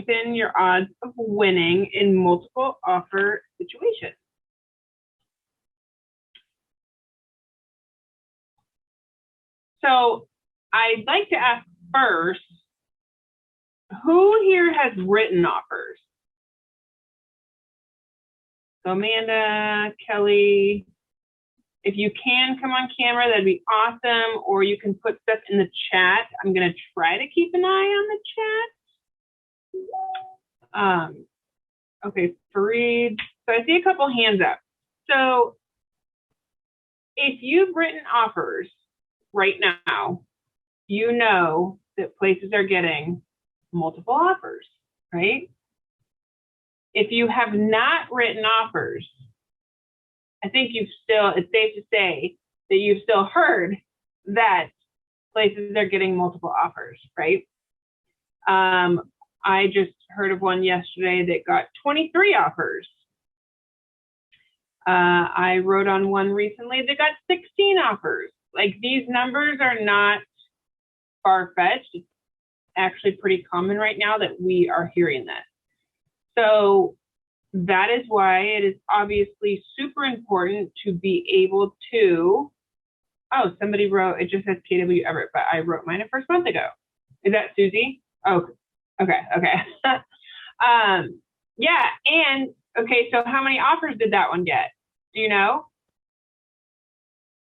strengthen your odds of winning in multiple offer situations. So I'd like to ask first, who here has written offers? So Amanda, Kelly, if you can come on camera, that'd be awesome. Or you can put stuff in the chat. I'm going to try to keep an eye on the chat. Okay, Fareed. So I see a couple hands up. So if you've written offers right now, you know that places are getting multiple offers, right? If you have not written offers, I think it's safe to say that you've still heard that places are getting multiple offers, right? I just heard of one yesterday that got 23 offers. I wrote on one recently that got 16 offers. Like, these numbers are not far-fetched. It's actually pretty common right now that we are hearing that. So that is why it is obviously super important to be able to, oh, somebody wrote, it just says KW Everett, but I wrote mine a first month ago. Is that Susie? Oh, okay. Yeah, and okay, so how many offers did that one get? Do you know?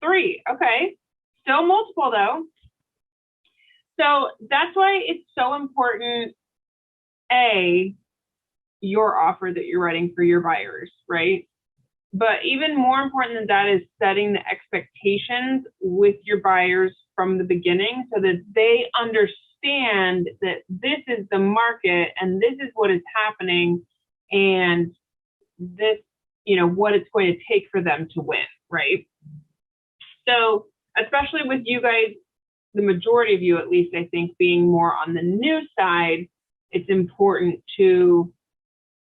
3, okay. Still multiple though. So that's why it's so important, your offer that you're writing for your buyers, right? But even more important than that is setting the expectations with your buyers from the beginning so that they understand that this is the market and this is what is happening and this, what it's going to take for them to win, right? So especially with you guys, the majority of you, at least, I think, being more on the new side, it's important to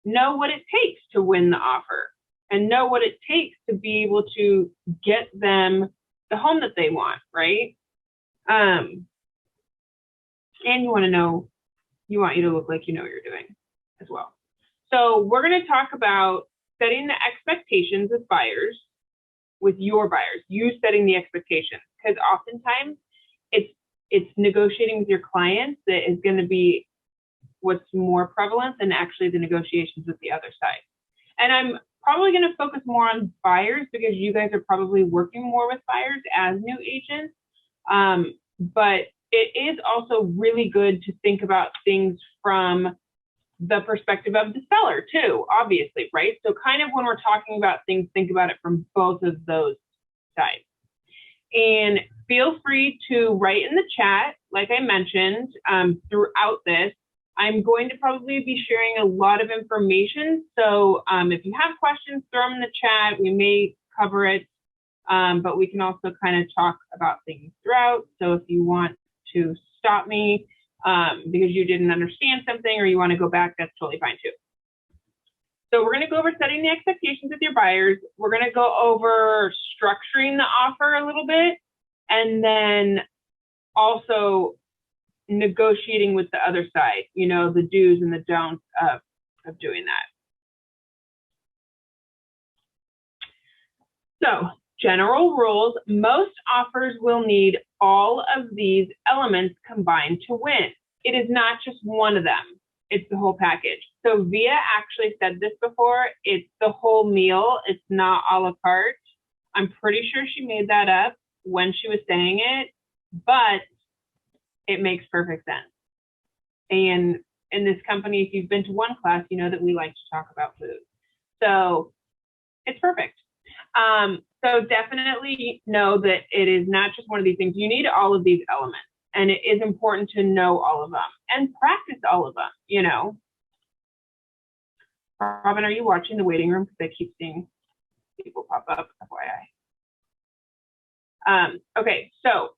know what it takes to win the offer and know what it takes to be able to get them the home that they want, right? And you want you to look like you know what you're doing as well. So we're going to talk about setting the expectations with buyers, with your buyers, you setting the expectations, because oftentimes it's negotiating with your clients that is going to be what's more prevalent than actually the negotiations with the other side. And I'm probably going to focus more on buyers because you guys are probably working more with buyers as new agents. But it is also really good to think about things from the perspective of the seller too, obviously, right? So kind of when we're talking about things, think about it from both of those sides. And feel free to write in the chat, like I mentioned, throughout this. I'm going to probably be sharing a lot of information. So if you have questions, throw them in the chat. We may cover it, but we can also kind of talk about things throughout. So if you want to stop me because you didn't understand something or you want to go back, that's totally fine too. So we're going to go over setting the expectations with your buyers. We're going to go over structuring the offer a little bit, and then also negotiating with the other side, the do's and the don'ts of doing that. So general rules, most offers will need all of these elements combined to win. It is not just one of them. It's the whole package. So Via actually said this before. It's the whole meal. It's not a la carte. I'm pretty sure she made that up when she was saying it, but it makes perfect sense. And in this company, if you've been to one class, you know that we like to talk about food. So it's perfect. So definitely know that it is not just one of these things. You need all of these elements. And it is important to know all of them and practice all of them, Robin, are you watching the waiting room? Because I keep seeing people pop up, FYI. Okay, so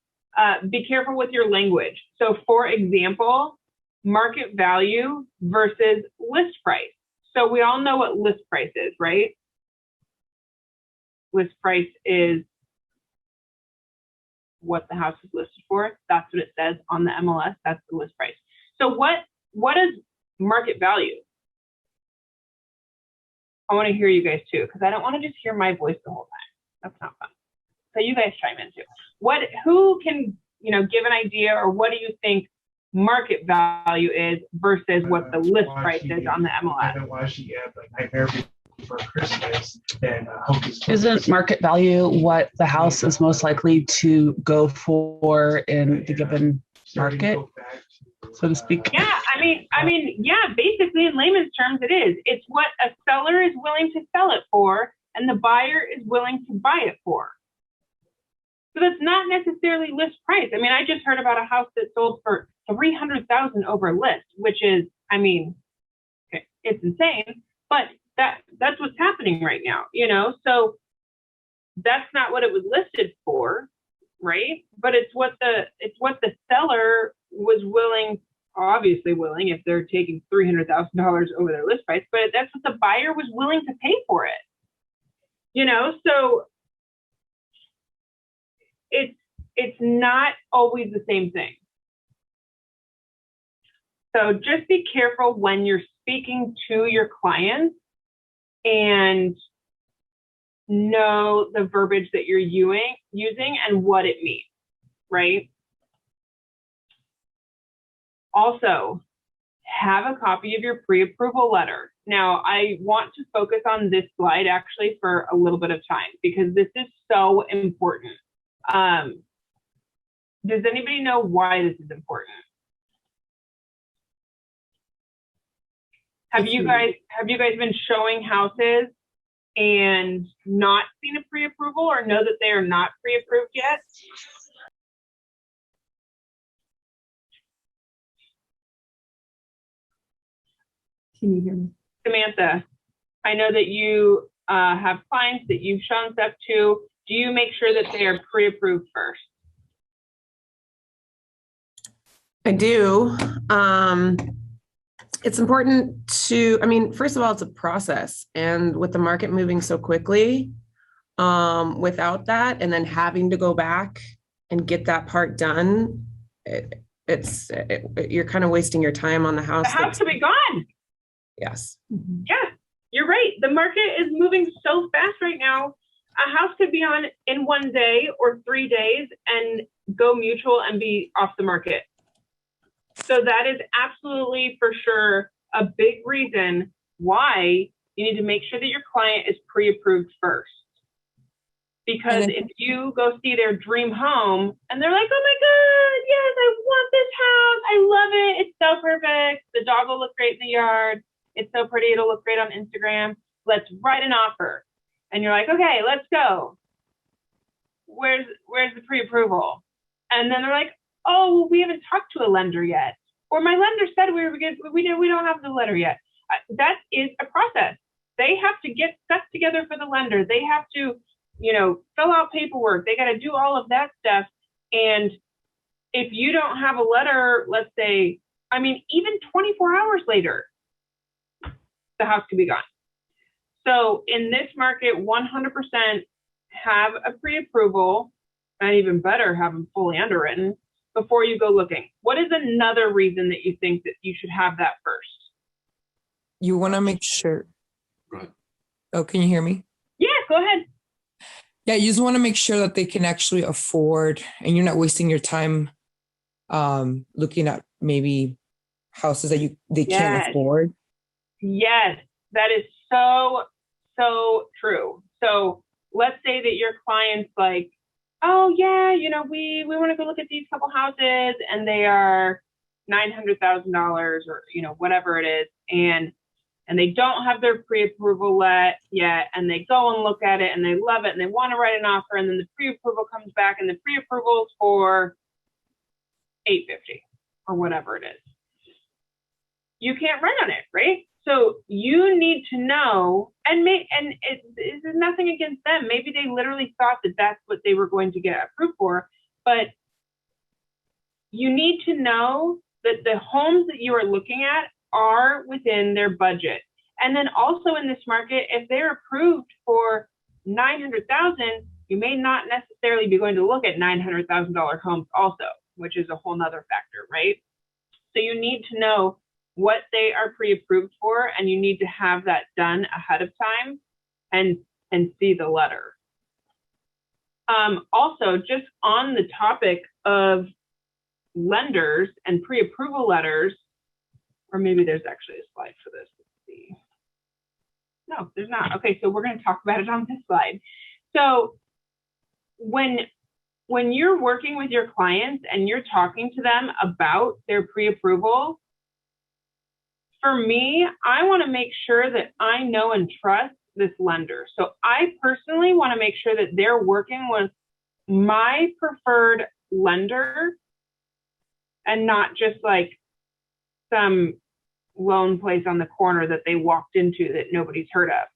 be careful with your language. So for example, market value versus list price. So we all know what list price is, right? List price is what the house is listed for. That's what it says on the MLS. That's the list price. So what does market value. I want to hear you guys too, because I don't want to just hear my voice the whole time. That's not fun. So you guys chime in too. Who can, give an idea, or what do you think market value is versus what the list price is on the MLS? Why she had like Nightmare Before Christmas and Hocus Pocus. Isn't market value what the house is most likely to go for in the given market, so to speak? Yeah, I mean, yeah, basically in layman's terms, it is. It's what a seller is willing to sell it for, and the buyer is willing to buy it for. So that's not necessarily list price. I mean, I just heard about a house that sold for $300,000 over list, which is, it's insane, but that's what's happening right now, so that's not what it was listed for, right? But it's what the seller was obviously willing, if they're taking $300,000 over their list price, but that's what the buyer was willing to pay for it, so it's not always the same thing. So just be careful when you're speaking to your clients and know the verbiage that you're using and what it means, right? Also, have a copy of your pre-approval letter. Now, I want to focus on this slide actually for a little bit of time because this is so important. Does anybody know why this is important? Have you guys been showing houses and not seen a pre-approval, or know that they are not pre-approved yet? Can you hear me? Samantha, I know that you have clients that you've shown stuff to. Do you make sure that they are pre-approved first? I do. It's important to, first of all, it's a process. And with the market moving so quickly, without that, and then having to go back and get that part done, you're kind of wasting your time on the house. The house could be gone. Yes. Yeah, you're right. The market is moving so fast right now. A house could be on in 1 day or 3 days and go mutual and be off the market. So that is absolutely for sure a big reason why you need to make sure that your client is pre-approved first. Because if you go see their dream home and they're like, oh my God, yes, I want this house. I love it. It's so perfect. The dog will look great in the yard. It's so pretty. It'll look great on Instagram. Let's write an offer. And you're like, okay, let's go. Where's the pre-approval? And then they're like, oh, well, we haven't talked to a lender yet. Or my lender said we don't have the letter yet. That is a process. They have to get stuff together for the lender. They have to, fill out paperwork. They got to do all of that stuff. And if you don't have a letter, let's say, even 24 hours later, the house could be gone. So in this market, 100% have a pre-approval, and even better, have them fully underwritten before you go looking. What is another reason that you think that you should have that first? You want to make sure. Go ahead. Oh, can you hear me? Yeah, go ahead. Yeah, you just want to make sure that they can actually afford, and you're not wasting your time looking at maybe houses that they can't afford. Yes, that is so true. So let's say that your client's like, oh yeah, we want to go look at these couple houses and they are $900,000 or whatever it is, and they don't have their pre-approval yet, and they go and look at it and they love it and they want to write an offer, and then the pre-approval comes back and the pre-approval is for $850 or whatever it is. You can't rent on it, right? So you need to know, and it's nothing against them. Maybe they literally thought that that's what they were going to get approved for, but you need to know that the homes that you are looking at are within their budget. And then also in this market, if they're approved for $900,000, you may not necessarily be going to look at $900,000 homes also, which is a whole nother factor, right? So you need to know what they are pre-approved for, and you need to have that done ahead of time and see the letter. Also, just on the topic of lenders and pre-approval letters, or maybe there's actually a slide for this. Let's see. No, there's not. Okay, so we're going to talk about it on this slide. So when you're working with your clients and you're talking to them about their pre-approval, for me, I want to make sure that I know and trust this lender. So I personally want to make sure that they're working with my preferred lender and not just like some loan place on the corner that they walked into that nobody's heard of.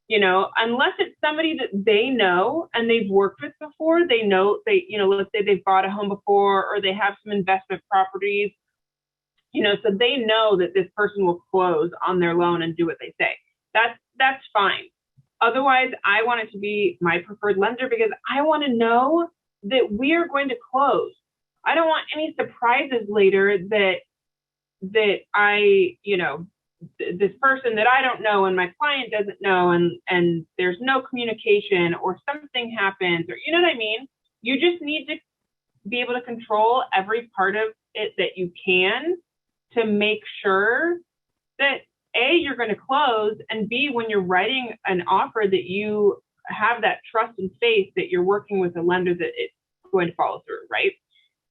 You know, unless it's somebody that they know and they've worked with before, they know let's say they've bought a home before or they have some investment properties, so they know that this person will close on their loan and do what they say. That's fine. Otherwise, I want it to be my preferred lender because I want to know that we are going to close. I don't want any surprises later that I, this person that I don't know and my client doesn't know and there's no communication or something happens or, you know what I mean? You just need to be able to control every part of it that you can to make sure that A, you're going to close, and B, when you're writing an offer that you have that trust and faith that you're working with a lender that it's going to follow through, right?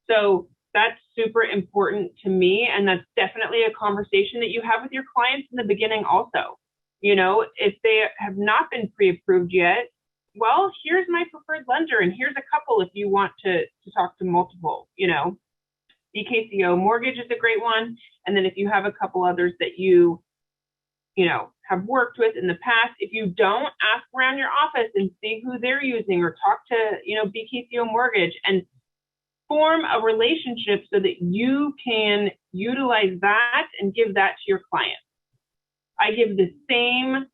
So that's super important to me. And that's definitely a conversation that you have with your clients in the beginning also. If they have not been pre-approved yet, well, here's my preferred lender and here's a couple if you want to talk to multiple, BKCO mortgage is a great one. And then if you have a couple others that you have worked with in the past, if you don't, ask around your office and see who they're using or talk to, BKCO mortgage and form a relationship so that you can utilize that and give that to your client. I give the same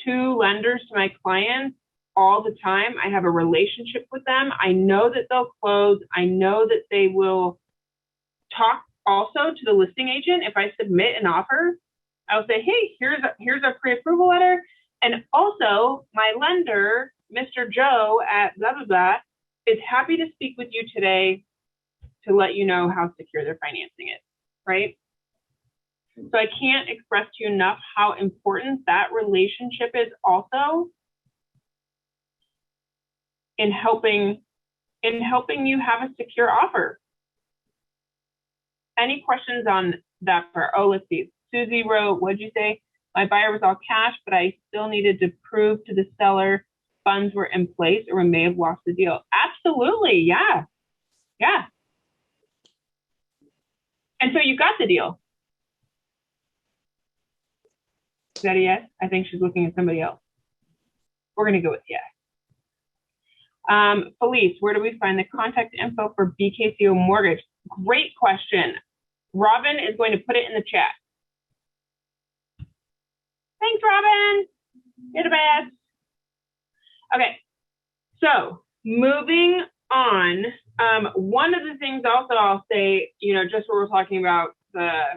2 lenders to my clients all the time. I have a relationship with them. I know that they'll close. I know that they will talk also to the listing agent. If I submit an offer, I'll say, hey, here's a pre-approval letter. And also my lender, Mr. Joe at blah, blah, blah, is happy to speak with you today to let you know how secure their financing is, right? So I can't express to you enough how important that relationship is also in helping you have a secure offer. Any questions on that part? Oh, let's see. Susie wrote, what'd you say? My buyer was all cash, but I still needed to prove to the seller funds were in place or we may have lost the deal. Absolutely, yeah. Yeah. And so you got the deal. Is that a yes? I think she's looking at somebody else. We're going to go with yes. Felice, where do we find the contact info for BKCO mortgage? Great question. Robin is going to put it in the chat. Thanks, Robin. You're the best. Okay, so moving on. One of the things also I'll say, just what we're talking about the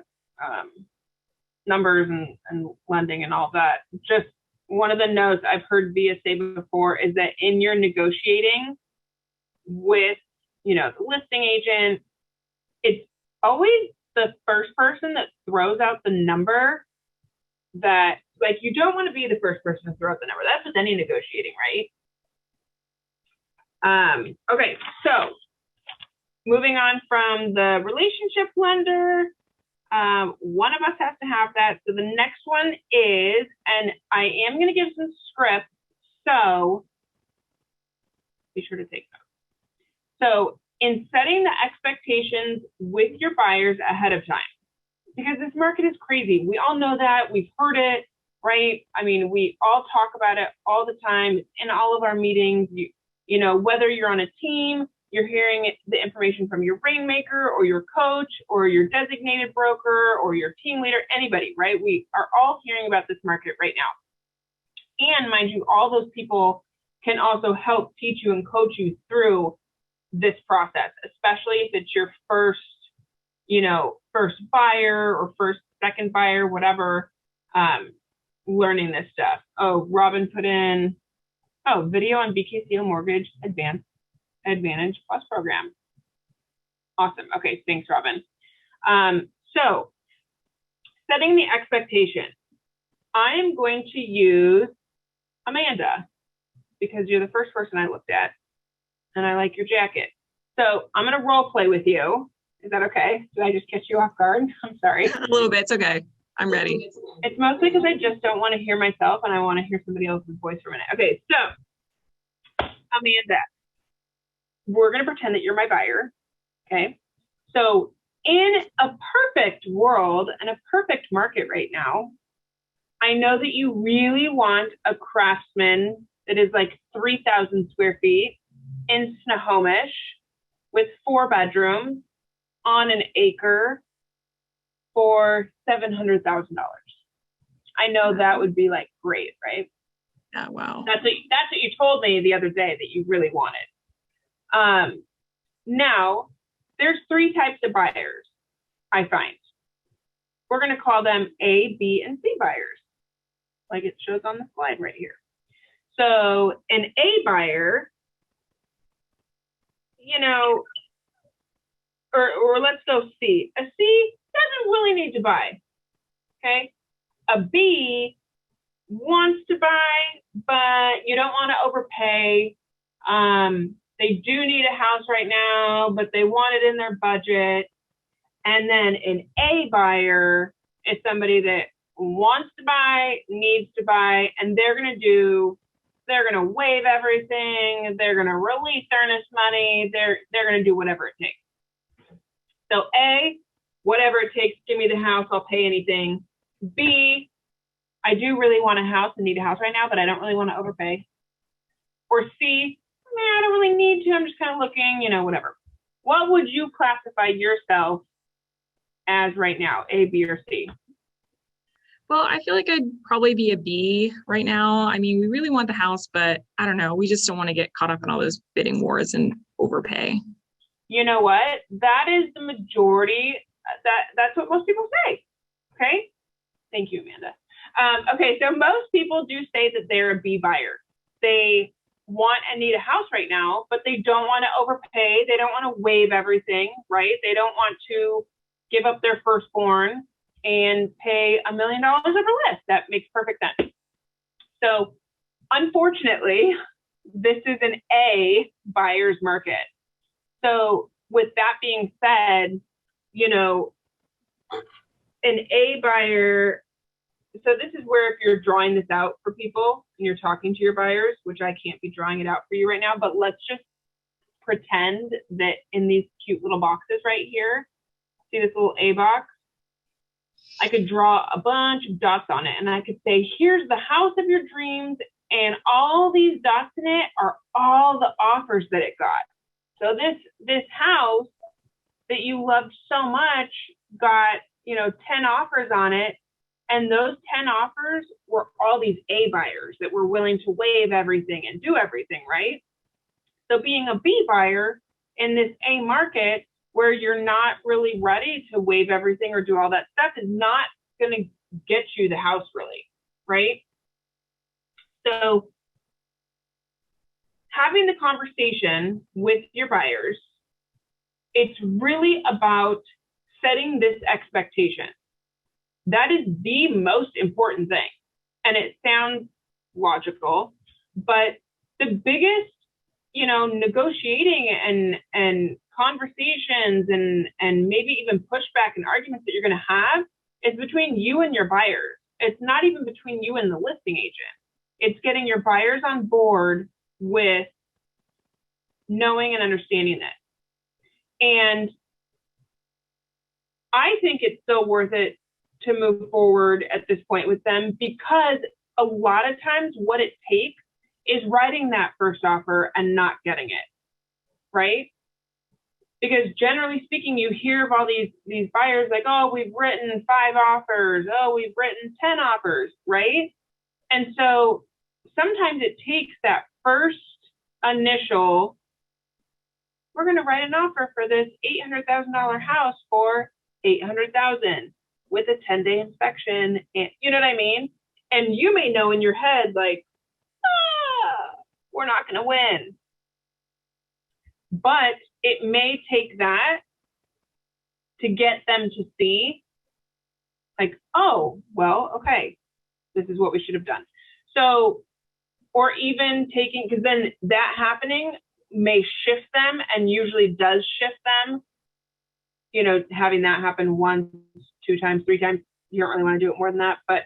numbers and lending and all that, just one of the notes I've heard Via say before is that in your negotiating with, the listing agent, it's always the first person that throws out the number that, like, you don't want to be the first person to throw out the number. That's with any negotiating, right? Okay, so moving on from the relationship lender, one of us has to have that. So the next one is, and I am going to give some script, so be sure to take notes. So in setting the expectations with your buyers ahead of time, because this market is crazy. We all know that. We've heard it, right? I mean, we all talk about it all the time. It's in all of our meetings. You know, whether you're on a team, you're hearing the information from your rainmaker or your coach or your designated broker or your team leader, anybody, right? We are all hearing about this market right now. And mind you, all those people can also help teach you and coach you through this process, especially if it's your first buyer or first second buyer, whatever, learning this stuff. Oh, Robin put in, video on BKCO Mortgage Advantage Plus program. Awesome. Okay, thanks, Robin. So setting the expectation. I am going to use Amanda because you're the first person I looked at and I like your jacket. So I'm going to role play with you. Is that okay? Did I just catch you off guard? I'm sorry. A little bit. It's okay. I'm ready. It's mostly because I just don't want to hear myself and I want to hear somebody else's voice for a minute. Okay, so Amanda, we're going to pretend that you're my buyer. Okay. So in a perfect world and a perfect market right now, I know that you really want a Craftsman that is like 3,000 square feet in Snohomish with 4 bedrooms on an acre for $700,000. I know that would be like great, right? Yeah, wow. That's what you told me the other day that you really wanted. Now, there's 3 types of buyers, I find. We're going to call them A, B, and C buyers, like it shows on the slide right here. So an A buyer, you know, or let's go C. A C doesn't really need to buy, okay? A B wants to buy, but you don't want to overpay. They do need a house right now, but they want it in their budget. And then an A buyer is somebody that wants to buy, needs to buy, and they're going to waive everything. They're going to release earnest money. They're going to do whatever it takes. So A, whatever it takes, give me the house, I'll pay anything. B, I do really want a house and need a house right now, but I don't really want to overpay. Or C, I don't really need to, I'm just kind of looking, whatever. What would you classify yourself as right now, A, B, or C? Well, I feel like I'd probably be a B right now. I mean, we really want the house, but I don't know. We just don't want to get caught up in all those bidding wars and overpay. You know what? That is the majority. That's what most people say. Okay. Thank you, Amanda. Okay. So most people do say that they're a B buyer. They want and need a house right now, but they don't want to overpay. They don't want to waive everything, right? They don't want to give up their firstborn and pay $1 million over list. That makes perfect sense. So unfortunately, this is an A buyer's market. So with that being said, an A buyer, so this is where if you're drawing this out for people and you're talking to your buyers, which I can't be drawing it out for you right now, but let's just pretend that in these cute little boxes right here, see this little A box? I could draw a bunch of dots on it and I could say, here's the house of your dreams, and all these dots in it are all the offers that it got. So this house that you loved so much got, 10 offers on it. And those 10 offers were all these A buyers that were willing to waive everything and do everything, right? So being a B buyer in this A market where you're not really ready to waive everything or do all that stuff is not going to get you the house really, right? So having the conversation with your buyers, it's really about setting this expectation. That is the most important thing. And it sounds logical, but the biggest, negotiating and conversations and maybe even pushback and arguments that you're going to have is between you and your buyers. It's not even between you and the listing agent. It's getting your buyers on board with knowing and understanding this. And I think it's still worth it to move forward at this point with them, because a lot of times what it takes is writing that first offer and not getting it, right? Because generally speaking, you hear of all these buyers like, oh, we've written 5 offers. Oh, we've written 10 offers, right? And so sometimes it takes that first initial, we're going to write an offer for this $800,000 house for $800,000. with a 10-day inspection. And you know what I mean? And you may know in your head, like, we're not going to win. But it may take that to get them to see, like, oh, well, okay, this is what we should have done. So, or even taking, because then that happening may shift them, and usually does shift them, you know, having that happen once, 2 times, 3 times. You don't really want to do it more than that, but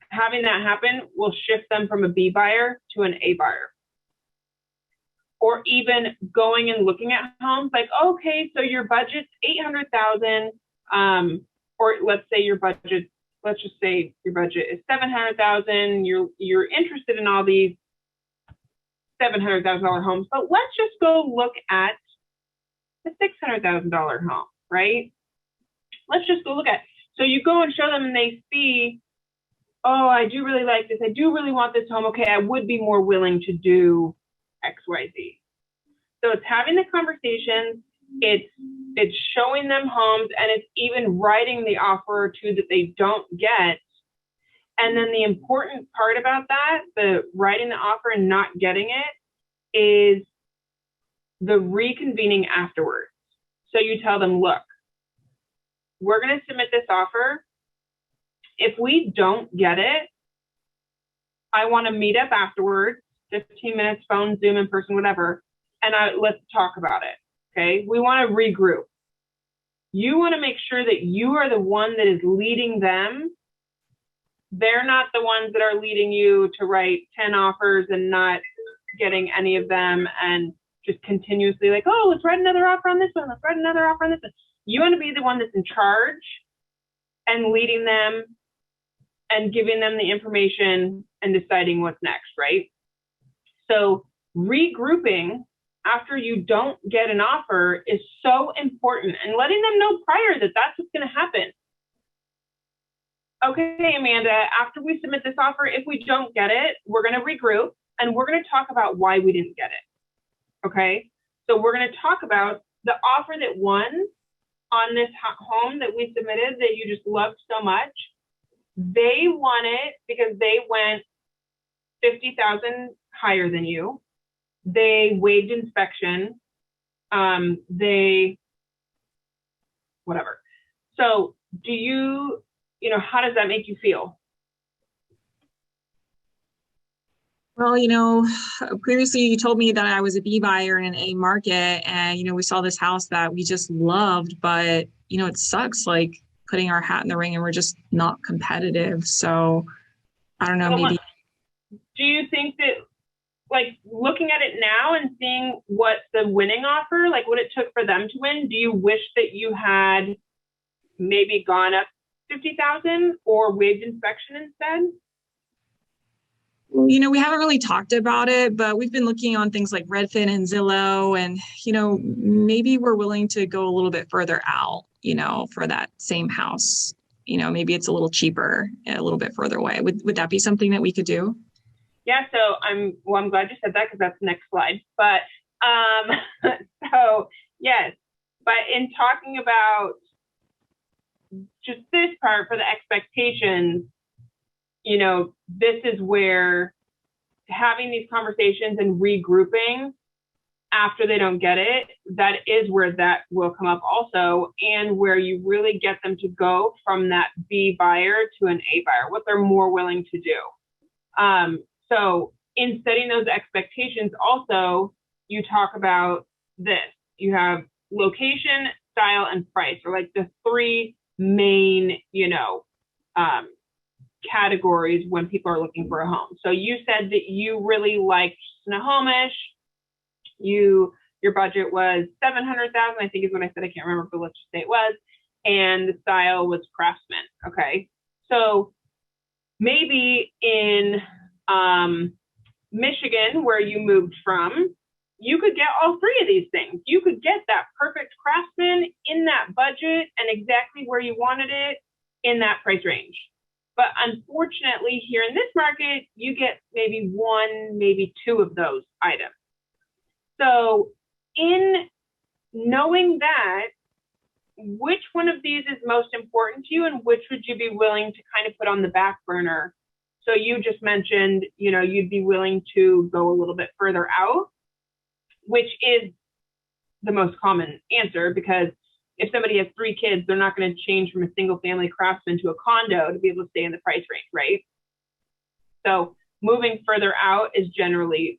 having that happen will shift them from a B buyer to an A buyer. Or even going and looking at homes, like, okay, so your budget's 800,000, or let's say your budget, let's just say your budget is 700,000. You're interested in all these $700,000 homes, but let's just go look at the $600,000 home, right? Let's just go look at. So you go and show them, and they see, oh, I do really like this. I do really want this home. Okay, I would be more willing to do X, Y, Z. So it's having the conversations, it's showing them homes, and it's even writing the offer or two that they don't get. And then the important part about that, the writing the offer and not getting it, is the reconvening afterwards. So you tell them, look, we're going to submit this offer. If we don't get it, I want to meet up afterwards, 15 minutes, phone, Zoom, in person, whatever, and let's talk about it, okay? We want to regroup. You want to make sure that you are the one that is leading them. They're not the ones that are leading you to write 10 offers and not getting any of them, and just continuously like, oh, let's write another offer on this one. Let's write another offer on this one. You want to be the one that's in charge and leading them and giving them the information and deciding what's next, right? So regrouping after you don't get an offer is so important, and letting them know prior that that's what's going to happen. Okay, Amanda, after we submit this offer, if we don't get it, we're going to regroup, and we're going to talk about why we didn't get it. Okay, so we're going to talk about the offer that won on this home that we submitted that you just loved so much. They won it because they went 50,000 higher than you. They waived inspection. They, whatever. So do you know, how does that make you feel? Well, you know, previously you told me that I was a B buyer in an A market, and, you know, we saw this house that we just loved, but, you know, it sucks, like, putting our hat in the ring and we're just not competitive. So I don't know, Well, maybe. Do you think that, like, looking at it now and seeing what the winning offer, like what it took for them to win, do you wish that you had maybe gone up 50,000 or waived inspection instead? Well, you know, we haven't really talked about it, but we've been looking on things like Redfin and Zillow, and, you know, maybe we're willing to go a little bit further out, you know, for that same house. You know, maybe it's a little cheaper, a little bit further away. Would that be something that we could do? Yeah, so I'm glad you said that, because that's the next slide. But so yes, but in talking about just this part for the expectations, you know, this is where having these conversations and regrouping after they don't get it, that is where that will come up also, and where you really get them to go from that B buyer to an A buyer, what they're more willing to do. So in setting those expectations also, you talk about this. You have location, style, and price, or like the 3 main, you know, categories when people are looking for a home. So you said that you really liked Snohomish. Your budget was 700,000, I think is what I said. I can't remember, but let's just say it was. And the style was Craftsman. Okay. So maybe in Michigan, where you moved from, you could get all 3 of these things. You could get that perfect Craftsman in that budget and exactly where you wanted it in that price range. But unfortunately, here in this market, you get maybe 1, maybe 2 of those items. So in knowing that, which one of these is most important to you and which would you be willing to kind of put on the back burner? So you just mentioned, you'd be willing to go a little bit further out, which is the most common answer, because if somebody has 3 kids, they're not going to change from a single family craftsman to a condo to be able to stay in the price range, right? So moving further out is generally,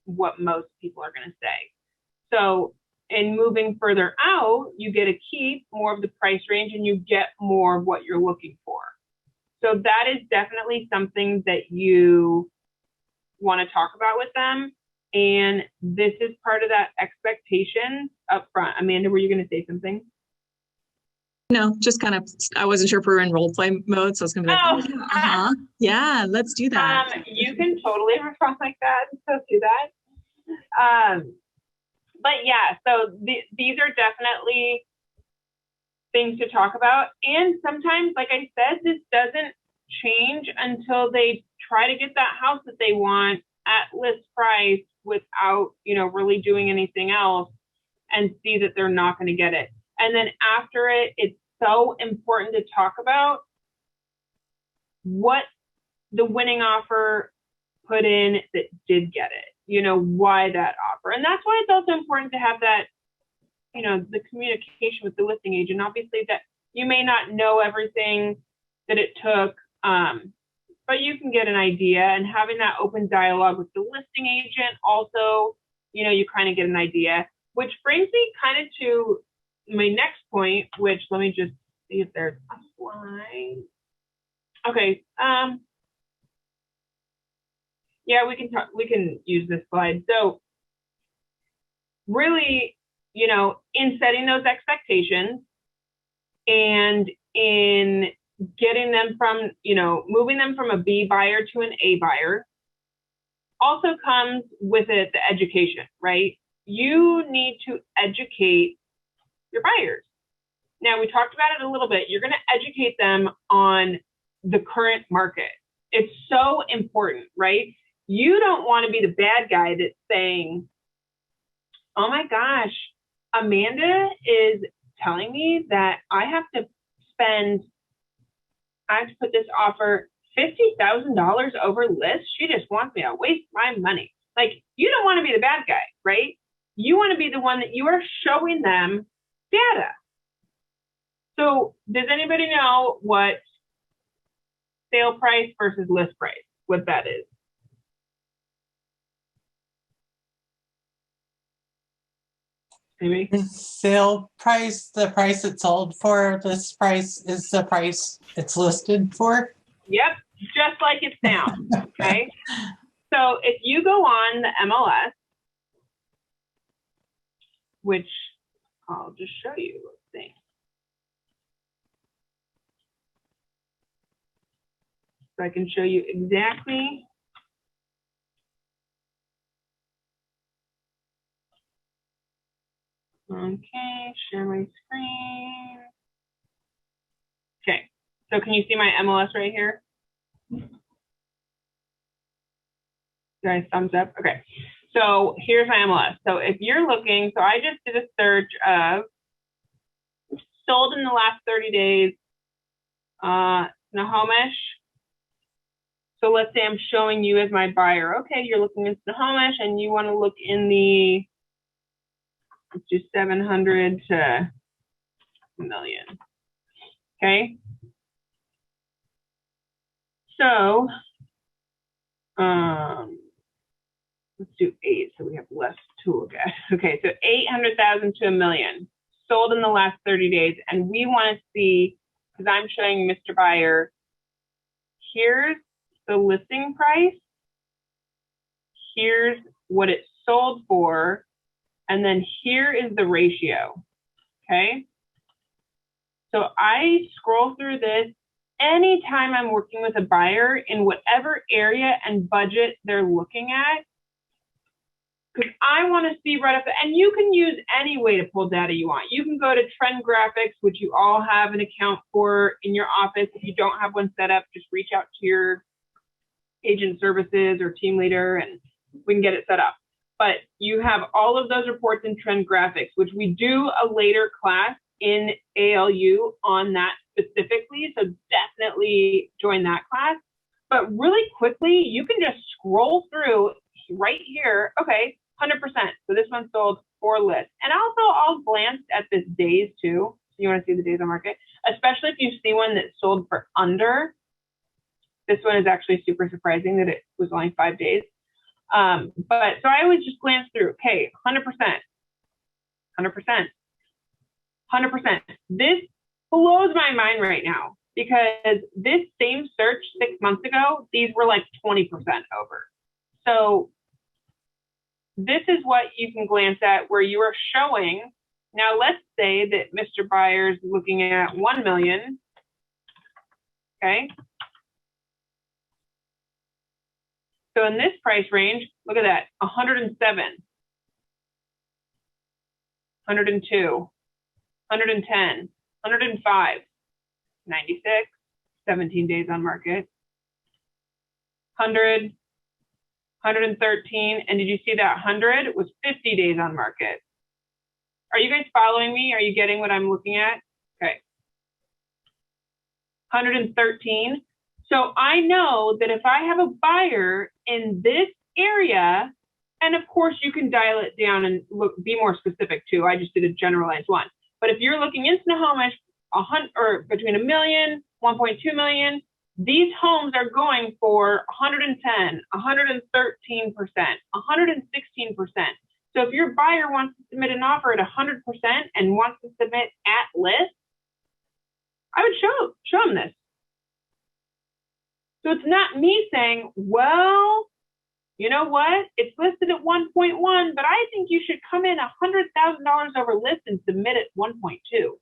what most people are going to say. So in moving further out, you get to keep more of the price range and you get more of what you're looking for. So that is definitely something that you want to talk about with them. And this is part of that expectation up front. Amanda, were you going to say something? No, just kind of, I wasn't sure if we were in role play mode, so I was going to be like, yeah, let's do that. You can totally respond like that, so do that. But yeah, so these are definitely things to talk about. And sometimes, like I said, this doesn't change until they try to get that house that they want at list price without, really doing anything else, and see that they're not going to get it. And then after it, it's so important to talk about what the winning offer put in that did get it, why that offer. And that's why it's also important to have that, the communication with the listing agent. Obviously that you may not know everything that it took, but you can get an idea, and having that open dialogue with the listing agent also, you kind of get an idea, which brings me kind of to my next point, which let me just see if there's a slide. Okay. Yeah, we can use this slide. So really, in setting those expectations and in getting them from, moving them from a B buyer to an A buyer, also comes with it the education, right? You need to educate your buyers. Now, we talked about it a little bit. You're going to educate them on the current market. It's so important, right? You don't want to be the bad guy that's saying, oh my gosh, Amanda is telling me that I have to put this offer $50,000 over list. She just wants me to waste my money. Like, you don't want to be the bad guy, right? You want to be the one that you are showing them data. So does anybody know what sale price versus list price, what that is? Maybe? The sale price, the price it's sold for, this price is the price it's listed for? Yep, just like it sounds, okay? So if you go on the MLS, which I'll just show you a thing. So I can show you exactly. Okay, share my screen. Okay, so can you see my MLS right here? Guys, thumbs up. Okay, so here's my MLS. So if you're looking, so I just did a search of sold in the last 30 days, Snohomish. So let's say I'm showing you as my buyer. Okay, you're looking in Snohomish and you want to look in the, let's do 700 to a million. Okay. So, let's do 8 so we have less to look at. Okay, so 800,000 to a million sold in the last 30 days. And we want to see, because I'm showing Mr. Buyer, here's the listing price, here's what it sold for, and then here is the ratio, okay? So I scroll through this anytime I'm working with a buyer in whatever area and budget they're looking at, because I want to see right up, and you can use any way to pull data you want. You can go to Trend Graphics, which you all have an account for in your office. If you don't have one set up, just reach out to your agent services or team leader and we can get it set up. But you have all of those reports in Trend Graphics, which we do a later class in ALU on that specifically. So definitely join that class. But really quickly, you can just scroll through right here. Okay, 100%. So this one sold 4 lists. And also I'll glance at this days too. So you want to see the days on market, especially if you see one that sold for under. This one is actually super surprising that it was only 5 days. But so I always just glance through, okay, 100%, 100%, 100%. This blows my mind right now because this same search 6 months ago, these were like 20% over. So this is what you can glance at where you are showing. Now let's say that Mr. Buyer's looking at 1 million, okay? So in this price range, look at that, 107, 102, 110, 105, 96, 17 days on market, 100, 113, and did you see that 100 was 50 days on market? Are you guys following me? Are you getting what I'm looking at? Okay. 113. So I know that if I have a buyer in this area, and of course you can dial it down and be more specific too. I just did a generalized one. But if you're looking in Snohomish, or between $1 million, 1.2 million, these homes are going for 110, 113%, 116%. So if your buyer wants to submit an offer at 100% and wants to submit at list, I would show them this. So it's not me saying, well, you know what? It's listed at 1.1, but I think you should come in $100,000 over list and submit at 1.2.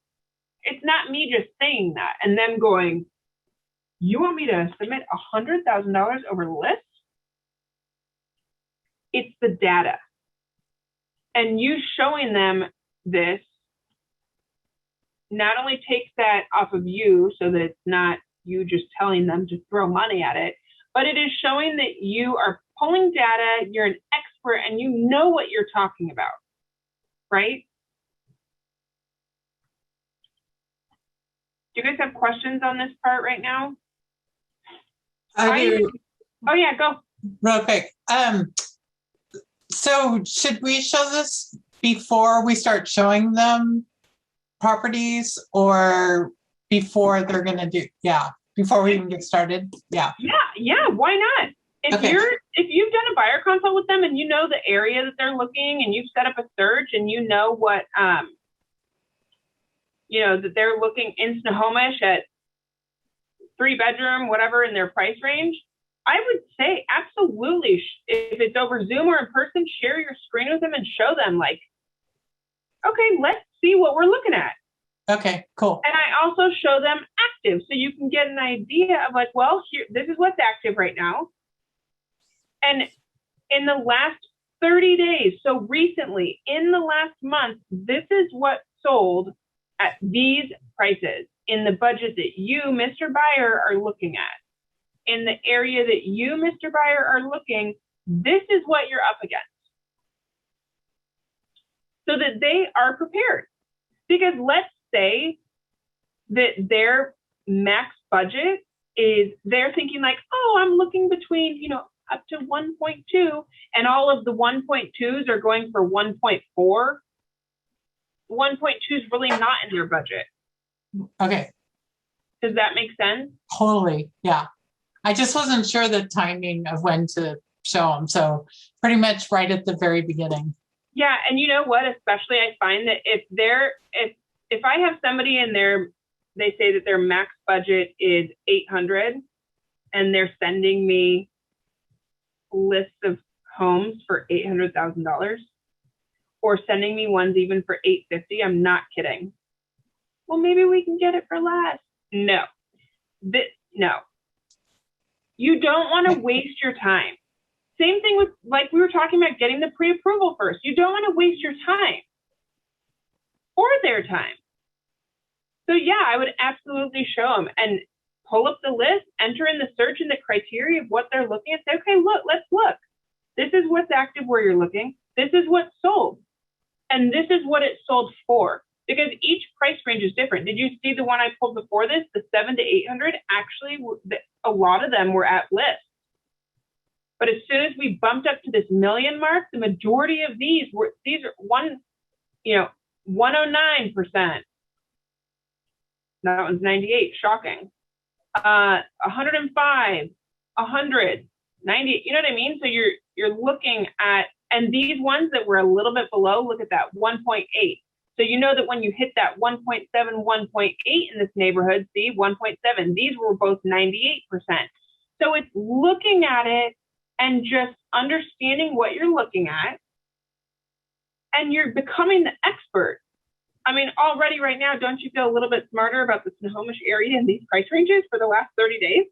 It's not me just saying that and them going, you want me to submit $100,000 over list? It's the data. And you showing them this not only takes that off of you so that it's not you just telling them to throw money at it, but it is showing that you are pulling data, you're an expert, and you know what you're talking about, right? Do you guys have questions on this part right now? I do. Oh yeah, go. Real quick. So should we show this before we start showing them properties or before they're going to do, before we even get started? Yeah, why not? If you've done a buyer consult with them and you know the area that they're looking and you've set up a search and you know what, that they're looking in Snohomish at 3-bedroom, whatever in their price range, I would say absolutely. If it's over Zoom or in person, share your screen with them and show them like, okay, let's see what we're looking at. Okay, cool. And I also show them active so you can get an idea of like, well, here, this is what's active right now. And in the last 30 days, so recently, in the last month, this is what sold at these prices in the budget that you, Mr. Buyer, are looking at. In the area that you, Mr. Buyer, are looking, this is what you're up against. So that they are prepared. Because let's say that their max budget is, they're thinking like, oh, I'm looking between, up to 1.2, and all of the 1.2s are going for 1.4. 1.2 is really not in their budget. Okay. Does that make sense? Totally, yeah. I just wasn't sure the timing of when to show them. So pretty much right at the very beginning. Yeah, and you know what? Especially I find that if I have somebody in there, they say that their max budget is 800 and they're sending me lists of homes for $800,000 or sending me ones even for $850, I'm not kidding. Well, maybe we can get it for less. No. No. You don't want to waste your time. Same thing with, like we were talking about, getting the pre-approval first. You don't want to waste your time or their time. So yeah, I would absolutely show them and pull up the list, enter in the search and the criteria of what they're looking at. Say, okay, look, let's look. This is what's active where you're looking. This is what's sold. And this is what it sold for. because each price range is different. Did you see the one I pulled before this, the 700 to 800? Actually, a lot of them were at list. But as soon as we bumped up to this million mark, the majority of these are 109%. That one's 98, shocking. 105, 100, 98, you know what I mean? So you're looking at, and these ones that were a little bit below, look at that, 1.8. So you know that when you hit that 1.7, 1.8 in this neighborhood, see, 1.7, these were both 98%. So it's looking at it and just understanding what you're looking at, and you're becoming the expert. I mean, already right now, don't you feel a little bit smarter about the Snohomish area and these price ranges for the last 30 days?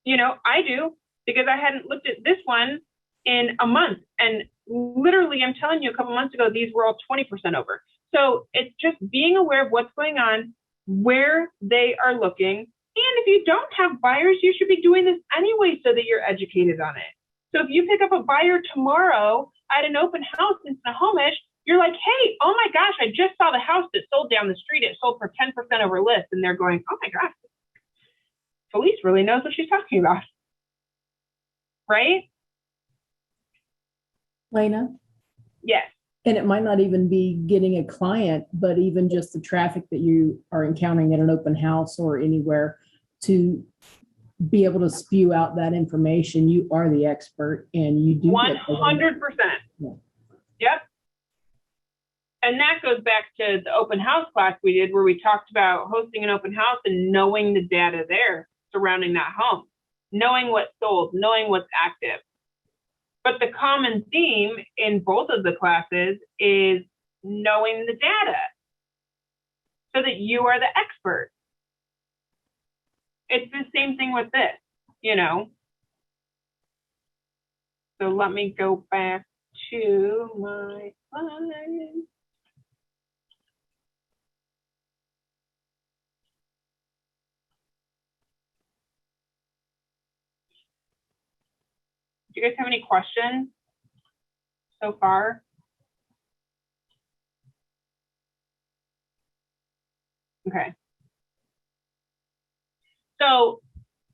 You know, I do, because I hadn't looked at this one in a month. And literally, I'm telling you, a couple months ago, these were all 20% over. So it's just being aware of what's going on, where they are looking. And if you don't have buyers, you should be doing this anyway so that you're educated on it. So if you pick up a buyer tomorrow at an open house in Snohomish, you're like, hey, oh my gosh, I just saw the house that sold down the street. It sold for 10% over list. And they're going, oh my gosh, Felice really knows what she's talking about. Right? Lena? Yes. And it might not even be getting a client, but even just the traffic that you are encountering at an open house or anywhere, to be able to spew out that information. You are the expert, and you do 100%. Yeah. Yep. And that goes back to the open house class we did, where we talked about hosting an open house and knowing the data there surrounding that home, knowing what's sold, knowing what's active. But the common theme in both of the classes is knowing the data so that you are the expert. It's the same thing with this, you know. So let me go back to my slide. Do you guys have any questions so far? Okay. So,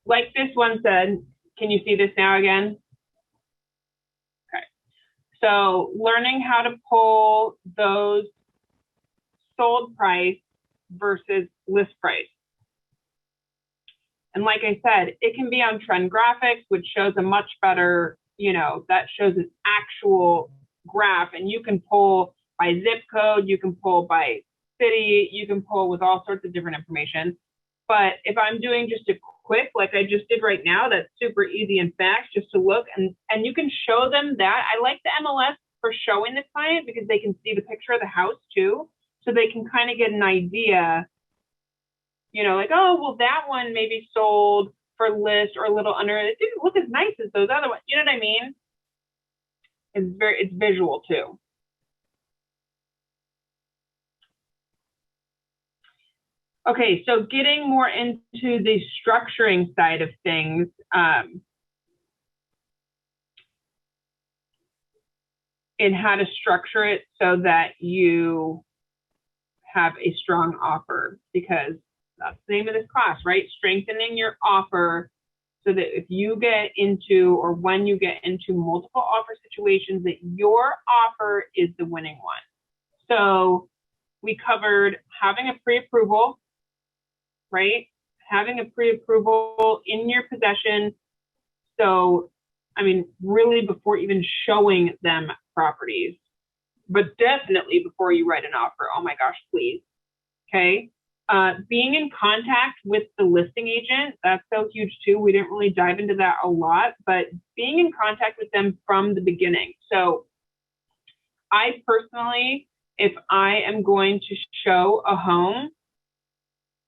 like this one said, can you see this now again? Okay. So, learning how to pull those sold price versus list price. And like I said, it can be on Trend Graphics, which shows a much better, you know, that shows an actual graph. And you can pull by zip code, you can pull by city, you can pull with all sorts of different information. But if I'm doing just a quick, like I just did right now, that's super easy and fast just to look, and you can show them that. I like the MLS for showing the client because they can see the picture of the house too. So they can kind of get an idea, you know, like, oh, well, that one maybe sold for list or a little under. It didn't look as nice as those other ones. You know what I mean? It's visual too. Okay, so getting more into the structuring side of things. In how to structure it so that you have a strong offer, because that's the name of this class, right? Strengthening your offer so that if you get into, or when you get into multiple offer situations, that your offer is the winning one. So we covered having a pre-approval, right? Having a pre-approval in your possession. So, I mean, really before even showing them properties, but definitely before you write an offer. Oh my gosh, please. Okay. Being in contact with the listing agent, that's so huge too. We didn't really dive into that a lot, but being in contact with them from the beginning. So I personally, if I am going to show a home,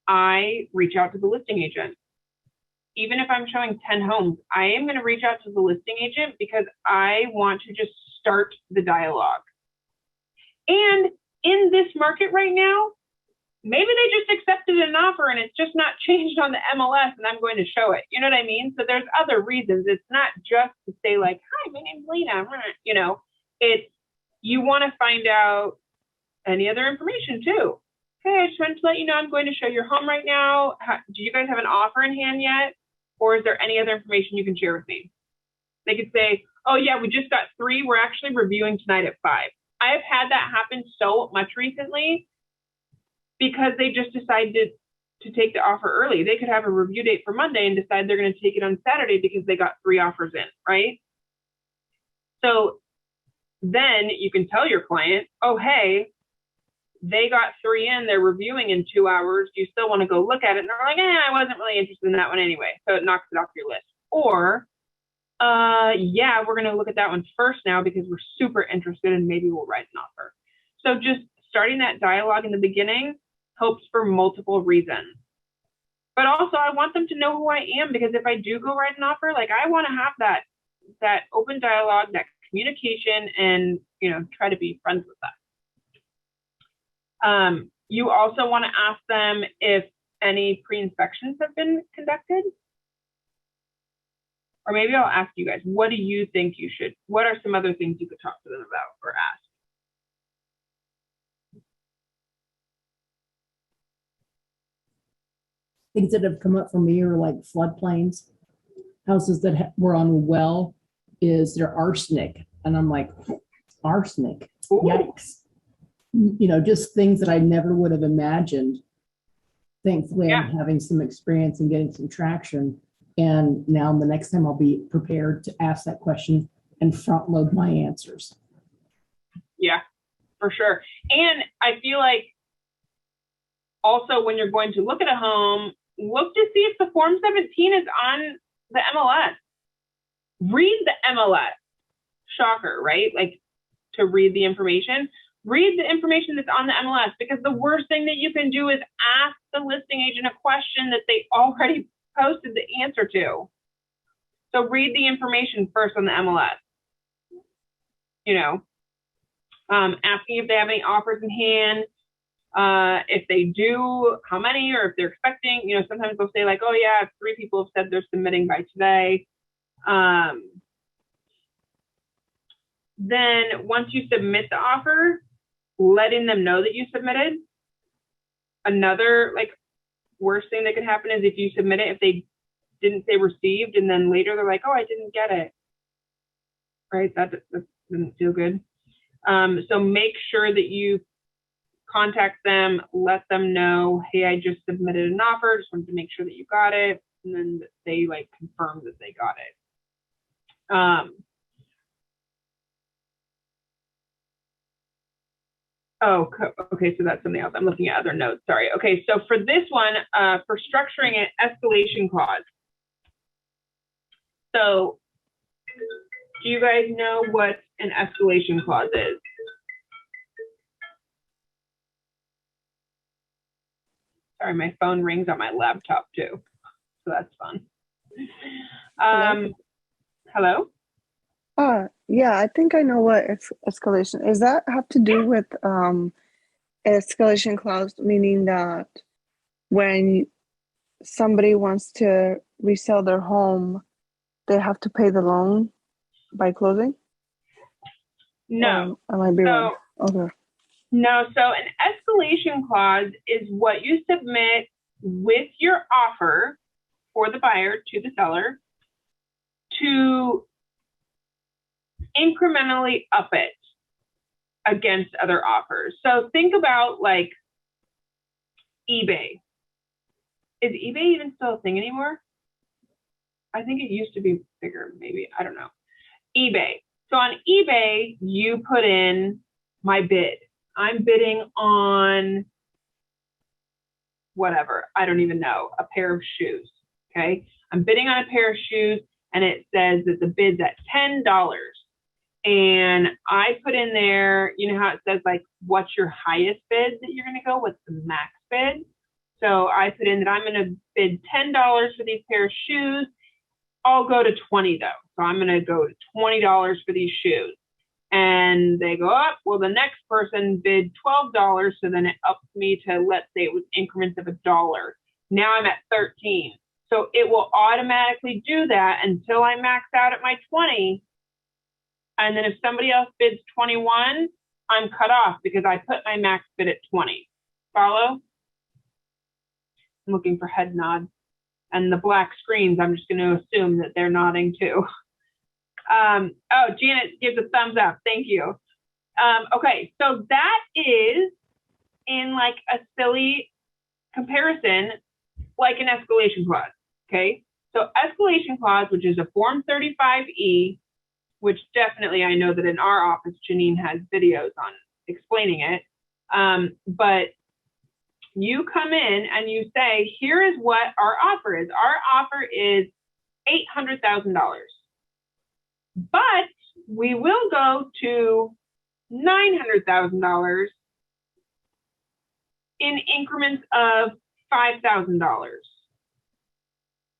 I reach out to the listing agent. Even if I'm showing 10 homes, I am going to reach out to the listing agent because I want to just start the dialogue. And in this market right now, maybe they just accepted an offer and it's just not changed on the MLS and I'm going to show it. You know what I mean? So there's other reasons. It's not just to say like, hi, my name's Lena. You know, it's you want to find out any other information too. Hey, I just wanted to let you know I'm going to show your home right now. Do you guys have an offer in hand yet? Or is there any other information you can share with me? They could say, oh yeah, we just got 3. We're actually reviewing tonight at 5. I've had that happen so much recently because they just decided to take the offer early. They could have a review date for Monday and decide they're going to take it on Saturday because they got 3 offers in, right? So then you can tell your client, oh, hey, they got 3 in, they're reviewing in 2 hours. Do you still want to go look at it? And they're like, I wasn't really interested in that one anyway. So it knocks it off your list. Or, yeah, we're going to look at that one first now because we're super interested and maybe we'll write an offer. So just starting that dialogue in the beginning helps for multiple reasons. But also I want them to know who I am, because if I do go write an offer, like I want to have that open dialogue, that communication, and, you know, try to be friends with them. You also want to ask them if any pre-inspections have been conducted. Or maybe I'll ask you guys, what do you think what are some other things you could talk to them about or ask? Things that have come up for me are like floodplains, houses that were on a well, is there arsenic? And I'm like, arsenic, Ooh. Yikes. You know, just things that I never would have imagined. Thankfully, Yeah. I'm having some experience and getting some traction. And now the next time I'll be prepared to ask that question and front load my answers. Yeah, for sure. And I feel like also when you're going to look at a home, look to see if the Form 17 is on the MLS. Read the MLS. Shocker, right? Like, to read the information. Read the information that's on the MLS, because the worst thing that you can do is ask the listing agent a question that they already posted the answer to. So read the information first on the MLS. You know, asking if they have any offers in hand. If they do, how many, or if they're expecting. You know, sometimes they'll say like, oh yeah, 3 people have said they're submitting by today. Then once you submit the offer, letting them know that you submitted. Another like worst thing that could happen is if you submit it, if they didn't say received, and then later they're like, oh, I didn't get it. Right? That doesn't feel good. So make sure that you contact them, let them know, hey, I just submitted an offer, just wanted to make sure that you got it, and then they like confirm that they got it. Oh, okay, so that's something else. I'm looking at other notes, sorry. Okay, so for this one, for structuring an escalation clause. So do you guys know what an escalation clause is? Sorry, my phone rings on my laptop too, so that's fun. Hello? Yeah, I think I know what escalation is. That have to do with escalation clause, meaning that when somebody wants to resell their home, they have to pay the loan by closing? No. I might be wrong. Okay. No, so an escalation clause is what you submit with your offer for the buyer to the seller to incrementally up it against other offers. So think about like eBay. Is eBay even still a thing anymore? I think it used to be bigger, maybe. I don't know. eBay. So on eBay, you put in my bid. I'm bidding on whatever. I don't even know. A pair of shoes. Okay. I'm bidding on a pair of shoes, and it says that the bid's at $10. And I put in there, you know how it says like, what's your highest bid that you're going to go? What's the max bid? So I put in that I'm going to bid $10 for these pair of shoes. I'll go to 20 though. So I'm going to go to $20 for these shoes. And they go up. Well, the next person bid $12. So then it ups me to, let's say it was increments of $1. Now I'm at 13. So it will automatically do that until I max out at my 20. And then if somebody else bids 21, I'm cut off because I put my max bid at 20. Follow? I'm looking for head nod. And the black screens, I'm just going to assume that they're nodding too. Oh, Janet gives a thumbs up. Thank you. Okay, so that is in like a silly comparison, like an escalation clause. Okay, so escalation clause, which is a Form 35E, which definitely I know that in our office, Janine has videos on explaining it. But you come in and you say, here is what our offer is. Our offer is $800,000, but we will go to $900,000 in increments of $5,000,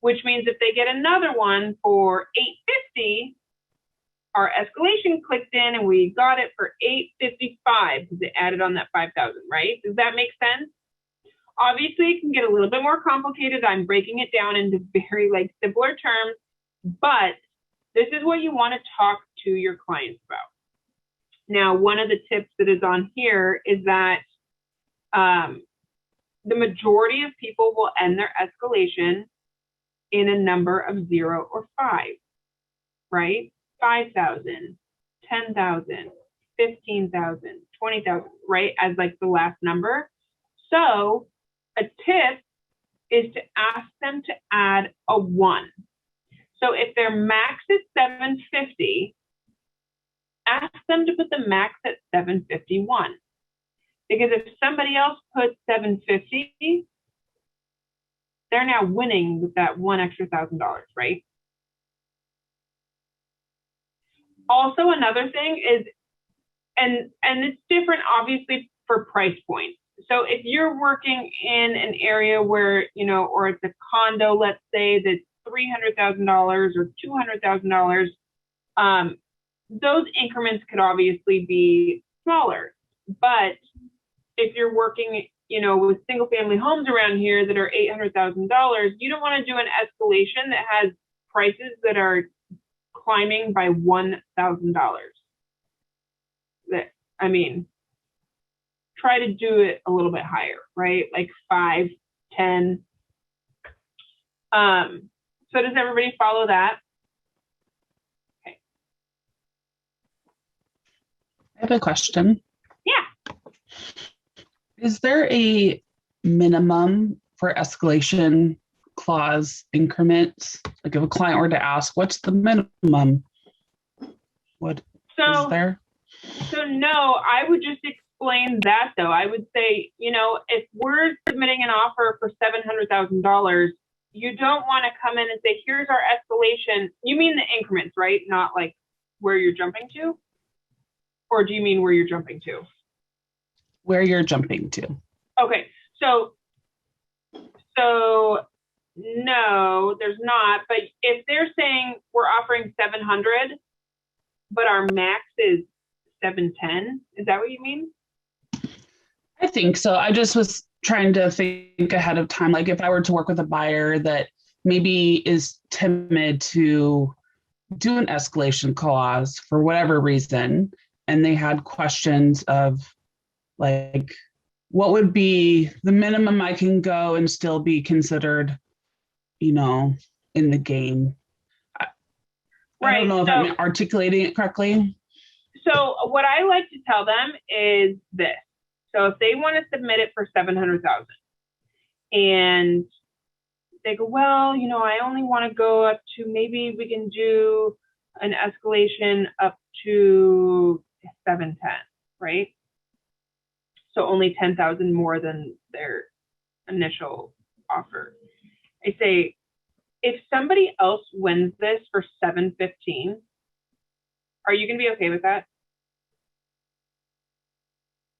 which means if they get another one for $850, our escalation clicked in and we got it for $855 because it added on that $5,000, right? Does that make sense? Obviously, it can get a little bit more complicated. I'm breaking it down into very like simpler terms, but this is what you want to talk to your clients about. Now, one of the tips that is on here is that the majority of people will end their escalation in a number of 0 or 5, right? 5,000, 10,000, 15,000, 20,000, right? As like the last number. So a tip is to ask them to add a 1. So if their max is 750, ask them to put the max at 751. Because if somebody else puts 750, they're now winning with that one extra $1,000, right? Also, another thing is, and it's different obviously for price points. So if you're working in an area where, you know, or it's a condo, let's say that's $300,000 or $200,000, those increments could obviously be smaller. But if you're working, you know, with single family homes around here that are $800,000, you don't want to do an escalation that has prices that are climbing by $1,000. That, I mean, try to do it a little bit higher, right? Like 5, 10. So does everybody follow that? Okay. I have a question. Yeah. Is there a minimum for escalation clause increments? Like if a client were to ask, what's the minimum? What is there? So no, I would just explain that though. I would say, you know, if we're submitting an offer for $700,000, you don't want to come in and say, here's our escalation. You mean the increments, right? Not like where you're jumping to? Or do you mean where you're jumping to? Where you're jumping to. Okay, so no, there's not. But if they're saying we're offering 700, but our max is 710, is that what you mean? I think so. I just was trying to think ahead of time. Like if I were to work with a buyer that maybe is timid to do an escalation clause for whatever reason, and they had questions of like, what would be the minimum I can go and still be considered, you know, in the game? I don't know if I'm articulating it correctly. So what I like to tell them is this. So if they want to submit it for 700,000 and they go, well, you know, I only want to go up to, maybe we can do an escalation up to 710, right? So only 10,000 more than their initial offer. I say, if somebody else wins this for 715, are you going to be okay with that?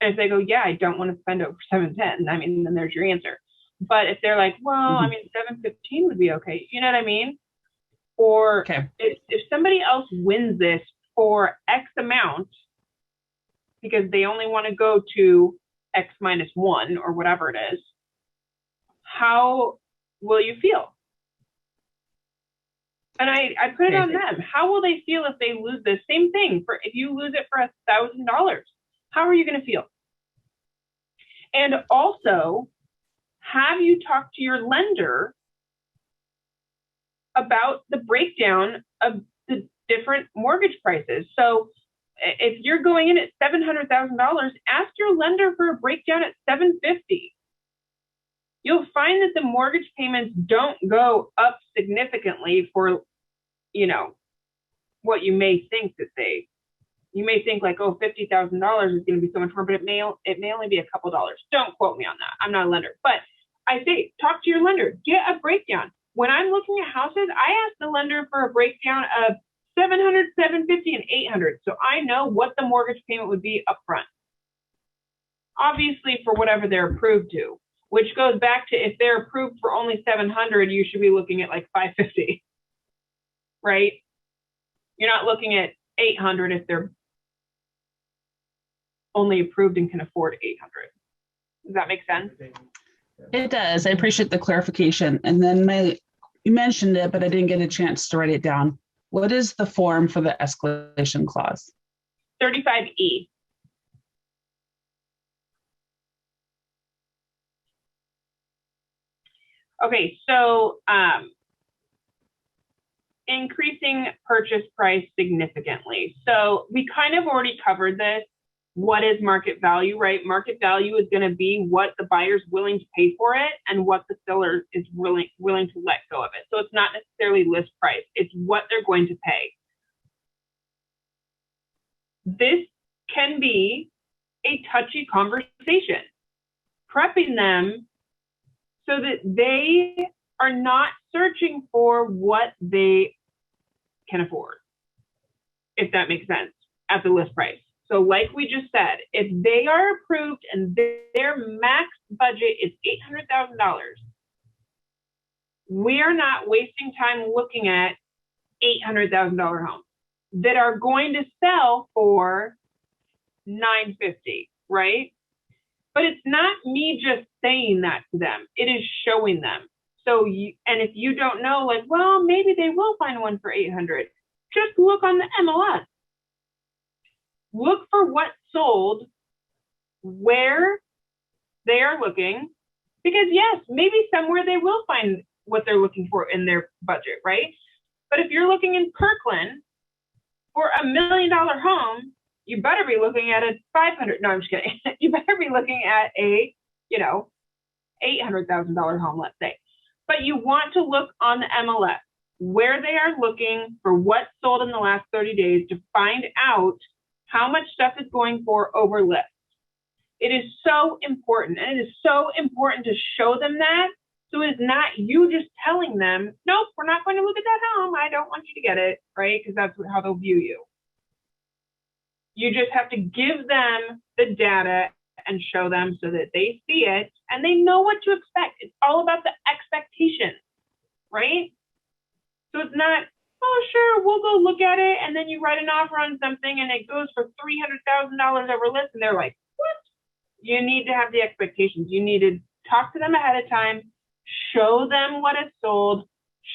And if they go, yeah, I don't want to spend over 710, I mean, then there's your answer. But if they're like, well, I mean, 715 would be okay. You know what I mean? Or if somebody else wins this for X amount, because they only want to go to X minus 1 or whatever it is, how will you feel? And I put it on them. How will they feel if they lose this? Same thing for if you lose it for $1,000, how are you going to feel? And also, have you talked to your lender about the breakdown of the different mortgage prices? So if you're going in at $700,000, ask your lender for a breakdown at $750,000. You'll find that the mortgage payments don't go up significantly for, you know, what you may think that you may think like, oh, $50,000 is going to be so much more, but it may only be a couple dollars. Don't quote me on that. I'm not a lender, but I say, talk to your lender, get a breakdown. When I'm looking at houses, I ask the lender for a breakdown of $700, $750, and $800. So I know what the mortgage payment would be upfront. Obviously for whatever they're approved to, which goes back to if they're approved for only $700, you should be looking at like $550, right? You're not looking at $800 if they're only approved and can afford $800. Does that make sense? It does. I appreciate the clarification. And then you mentioned it, but I didn't get a chance to write it down. What is the form for the escalation clause? 35E. Okay, so increasing purchase price significantly. So we kind of already covered this. What is market value, right? Market value is going to be what the buyer's willing to pay for it and what the seller is willing to let go of it. So it's not necessarily list price. It's what they're going to pay. This can be a touchy conversation, prepping them so that they are not searching for what they can afford, if that makes sense, at the list price. So like we just said, if they are approved and their max budget is $800,000, we are not wasting time looking at $800,000 homes that are going to sell for $950,000, right? But it's not me just saying that to them. It is showing them. So, and if you don't know, like, well, maybe they will find one for $800,000, just look on the MLS. Look for what sold, where they are looking, because yes, maybe somewhere they will find what they're looking for in their budget, right? But if you're looking in Kirkland for $1 million home, you better be looking at a $500,000. No, I'm just kidding. You better be looking at a, $800,000 home, let's say. But you want to look on the MLS where they are looking for what sold in the last 30 days to find out how much stuff is going for over list. It is so important, and it is so important to show them that. So it is not you just telling them, nope, we're not going to look at that home. I don't want you to get it, right? Because that's how they'll view you. You just have to give them the data and show them so that they see it and they know what to expect. It's all about the expectations, right? So it's not, oh, sure, we'll go look at it. And then you write an offer on something and it goes for $300,000 over list. And they're like, what? You need to have the expectations. You need to talk to them ahead of time, show them what is sold,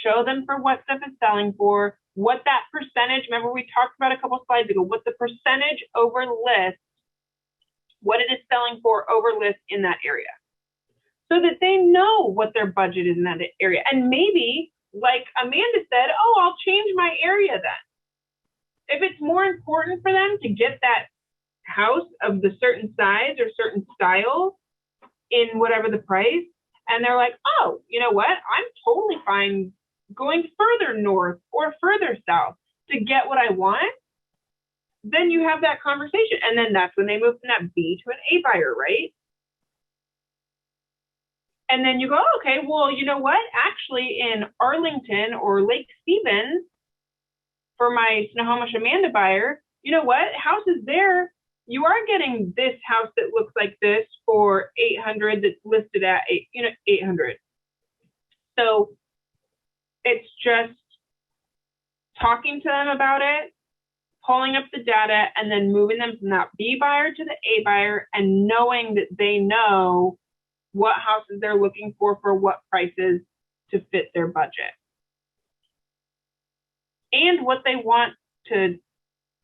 show them for what stuff is selling for, what that percentage, remember we talked about a couple slides ago, what the percentage over list, what it is selling for over list in that area. So that they know what their budget is in that area. And maybe, like Amanda said, oh, I'll change my area then. If it's more important for them to get that house of the certain size or certain style in whatever the price, and they're like, oh, you know what? I'm totally fine going further north or further south to get what I want. Then you have that conversation. And then that's when they move from that B to an A buyer, right? And then you go, oh, okay, well, you know what? Actually, in Arlington or Lake Stevens, for my Snohomish Amanda buyer, you know what? Houses there, you are getting this house that looks like this for $800 that's listed at $800. So it's just talking to them about it, pulling up the data, and then moving them from that B buyer to the A buyer and knowing that they know what houses they're looking for what prices to fit their budget. and what they want to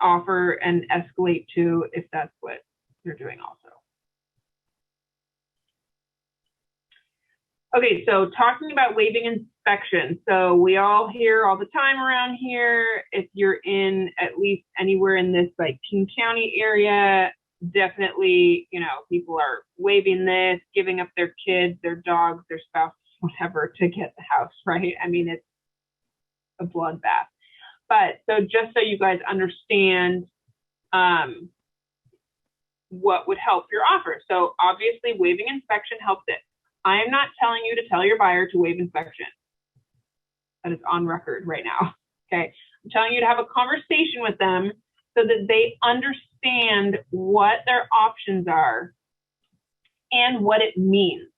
offer and escalate to if that's what you're doing also. Okay, so talking about waiving inspection. So we all hear all the time around here, if you're in at least anywhere in this like King County area, definitely, you know, people are waiving this, giving up their kids, their dogs, their spouse, whatever, to get the house, right? I mean, it's a bloodbath. But so just so you guys understand what would help your offer. So obviously waiving inspection helps it. I am not telling you to tell your buyer to waive inspection. That is on record right now, okay? I'm telling you to have a conversation with them so that they understand what their options are and what it means.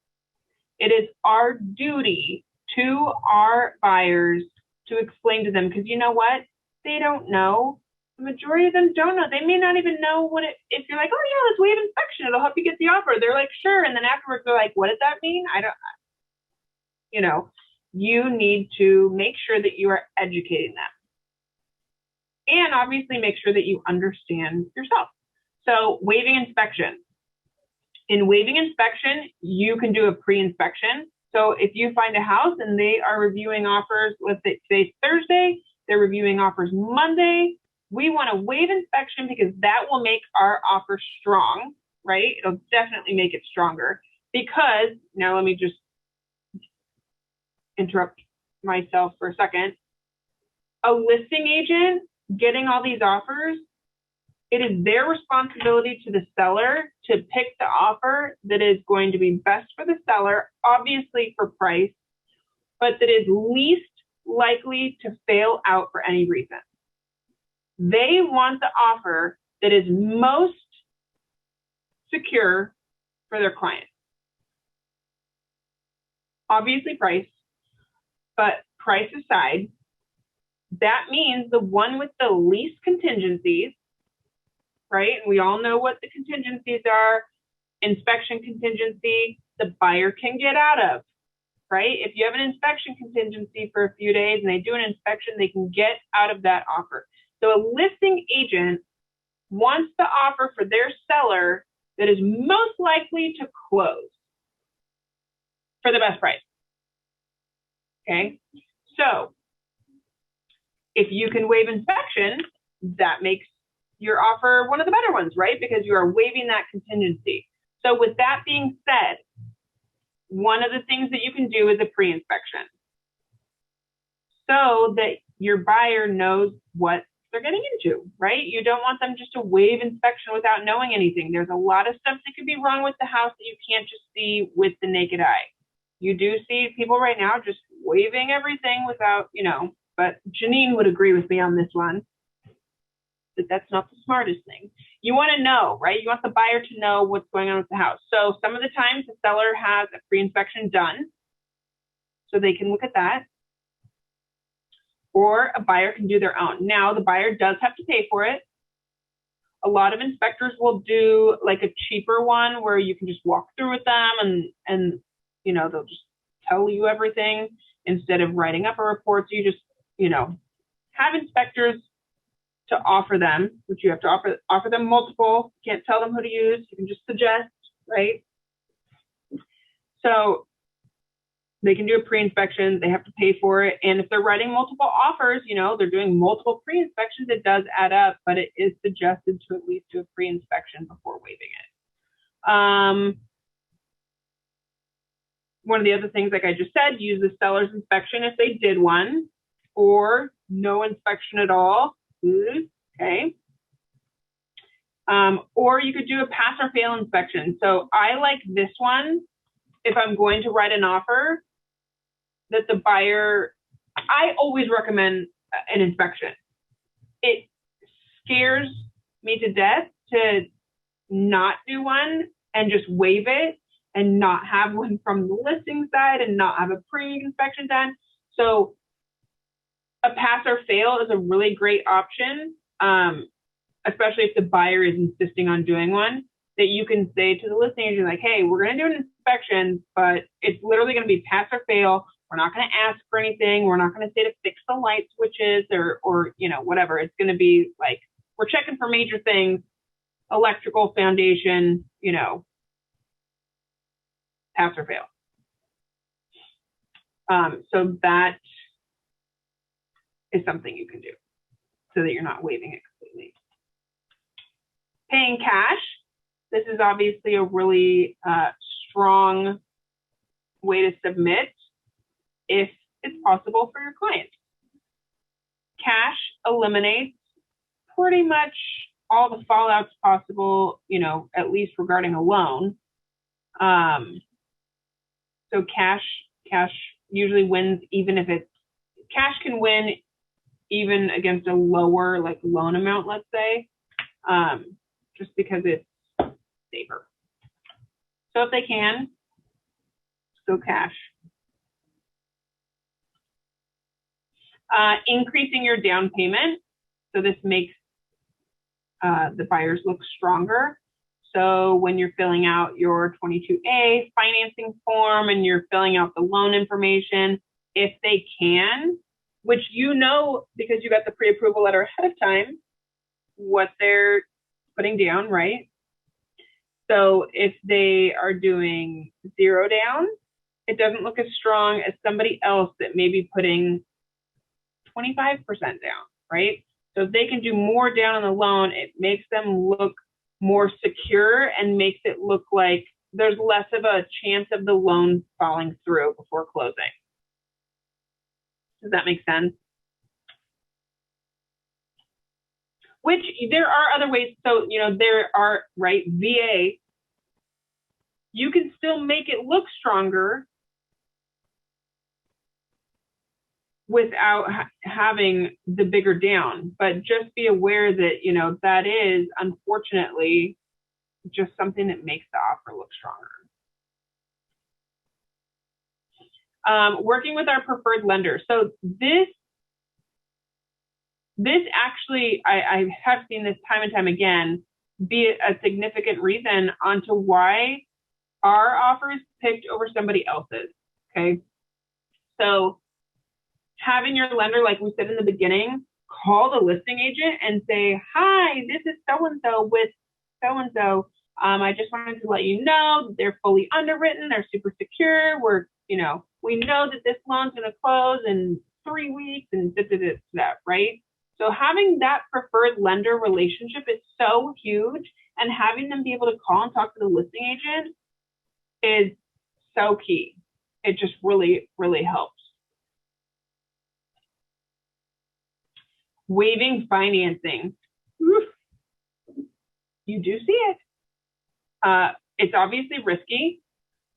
It is our duty to our buyers to explain to them, because you know what? They don't know. The majority of them don't know. They may not even know what it, if you're like, oh yeah, let's waive inspection, it'll help you get the offer. They're like, sure. And then afterwards they're like, what does that mean? I don't, you know, you need to make sure that you are educating them. And obviously make sure that you understand yourself. So waiving inspection. In waiving inspection, you can do a pre-inspection. So if you find a house and they are reviewing offers, let's say today's Thursday, they're reviewing offers Monday, we want to waive inspection because that will make our offer strong, right? It'll definitely make it stronger because, now let me just interrupt myself for a second. A listing agent getting all these offers, it is their responsibility to the seller to pick the offer that is going to be best for the seller, obviously for price, but that is least likely to fail out for any reason. They want the offer that is most secure for their client. Obviously price, but price aside, that means the one with the least contingencies, right? And we all know what the contingencies are. Inspection contingency, the buyer can get out of, right? If you have an inspection contingency for a few days and they do an inspection, they can get out of that offer. So a listing agent wants the offer for their seller that is most likely to close for the best price. Okay, so if you can waive inspection, that makes your offer one of the better ones, right? Because you are waiving that contingency. So with that being said, one of the things that you can do is a pre-inspection so that your buyer knows what they're getting into, right? You don't want them just to waive inspection without knowing anything. There's a lot of stuff that could be wrong with the house that you can't just see with the naked eye. You do see people right now just waiving everything without, you know, but Janine would agree with me on this one, that that's not the smartest thing. You want to know, right? You want the buyer to know what's going on with the house. So some of the times the seller has a pre-inspection done, so they can look at that. Or a buyer can do their own. Now, the buyer does have to pay for it. A lot of inspectors will do like a cheaper one where you can just walk through with them and you know, they'll just tell you everything instead of writing up a report. So you just, you know, have inspectors to offer them, which you have to offer them multiple. You can't tell them who to use. You can just suggest, right? So they can do a pre-inspection, they have to pay for it. And if they're writing multiple offers, you know, they're doing multiple pre-inspections, it does add up, but it is suggested to at least do a pre-inspection before waiving it. One of the other things, like I just said, use the seller's inspection if they did one, or no inspection at all, okay? Or you could do a pass or fail inspection. So I like this one if I'm going to write an offer that the buyer, I always recommend an inspection. It scares me to death to not do one and just waive it and not have one from the listing side and not have a pre-inspection done. So a pass or fail is a really great option, especially if the buyer is insisting on doing one, that you can say to the listing agent, like, hey, we're going to do an inspection, but it's literally going to be pass or fail. We're not going to ask for anything. We're not going to say to fix the light switches or you know, whatever. It's going to be like, we're checking for major things, electrical, foundation, you know, pass or fail. So that is something you can do so that you're not waiving it completely. Paying cash. This is obviously a really strong way to submit if it's possible for your client. Cash eliminates pretty much all the fallouts possible, you know, at least regarding a loan. So cash usually wins, even if it's, cash can win even against a lower like loan amount, let's say, just because it's safer. So if they can, go cash. Increasing your down payment. So this makes the buyers look stronger. So when you're filling out your 22A financing form and you're filling out the loan information, if they can, which you know because you got the pre-approval letter ahead of time, what they're putting down, right? So if they are doing 0 down, it doesn't look as strong as somebody else that may be putting 25% down, right? So if they can do more down on the loan, it makes them look more secure and makes it look like there's less of a chance of the loan falling through before closing. Does that make sense? Which there are other ways. So, you know, there are, right, VA, you can still make it look stronger without having the bigger down, but just be aware that, you know, that is unfortunately just something that makes the offer look stronger. Working with our preferred lender. So this actually, I have seen this time and time again, be a significant reason onto why our offer is picked over somebody else's, okay? So having your lender, like we said in the beginning, call the listing agent and say, hi, this is so-and-so with so-and-so. I just wanted to let you know they're fully underwritten, they're super secure. We're, you know, we know that this loan's gonna close in 3 weeks and that, right? So having that preferred lender relationship is so huge, and having them be able to call and talk to the listing agent is so key. It just really, really helps. Waiving financing. Oof. You do see it. It's obviously risky.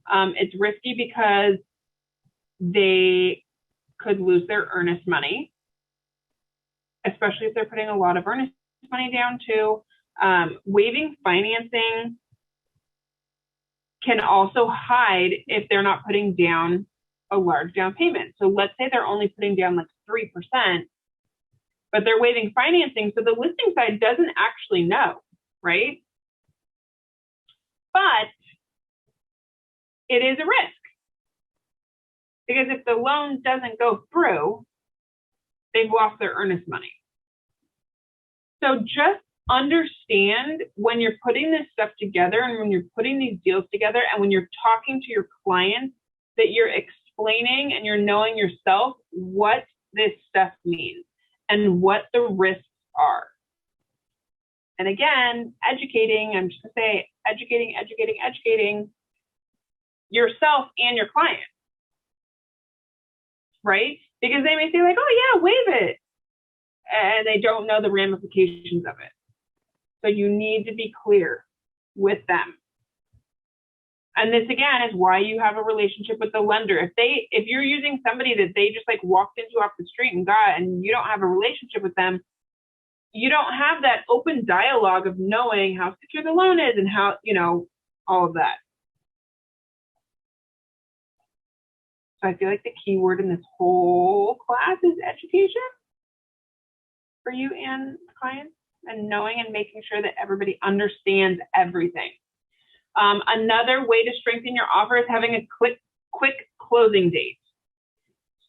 It's risky because they could lose their earnest money, especially if they're putting a lot of earnest money down too. Waiving financing can also hide if they're not putting down a large down payment. So let's say they're only putting down like 3%, but they're waiving financing, so the listing side doesn't actually know, right? But it is a risk, because if the loan doesn't go through, they've lost their earnest money. So just understand when you're putting this stuff together and when you're putting these deals together and when you're talking to your clients, that you're explaining and you're knowing yourself what this stuff means and what the risks are. And again, educating, I'm just gonna say educating yourself and your client, right? Because they may say like, oh yeah, waive it. And they don't know the ramifications of it. So you need to be clear with them. And this again is why you have a relationship with the lender. If you're using somebody that they just like walked into off the street and got, and you don't have a relationship with them, you don't have that open dialogue of knowing how secure the loan is and how, you know, all of that. So I feel like the key word in this whole class is education for you and clients, and knowing and making sure that everybody understands everything. Another way to strengthen your offer is having a quick closing date.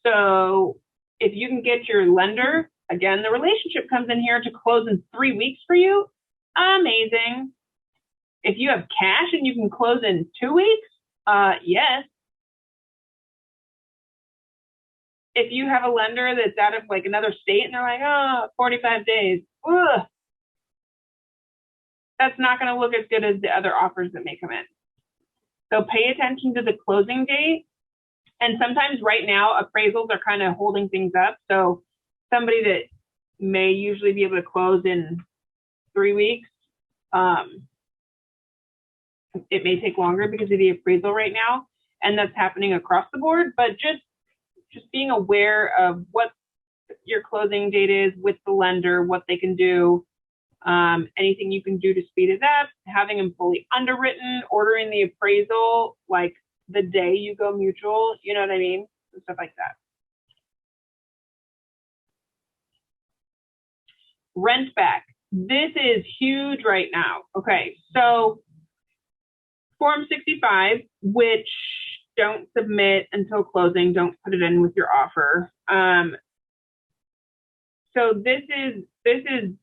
So if you can get your lender, again, the relationship comes in here, to close in 3 weeks for you, amazing. If you have cash and you can close in 2 weeks, yes. If you have a lender that's out of like another state and they're like, oh, 45 days, ugh, that's not going to look as good as the other offers that may come in. So pay attention to the closing date. And sometimes right now, appraisals are kind of holding things up. So somebody that may usually be able to close in 3 weeks, it may take longer because of the appraisal right now. And that's happening across the board. But just being aware of what your closing date is with the lender, what they can do, anything you can do to speed it up, having them fully underwritten, ordering the appraisal like the day you go mutual, you know what I mean? And stuff like that. Rent back. This is huge right now. Okay, so Form 65, which don't submit until closing, don't put it in with your offer. So this is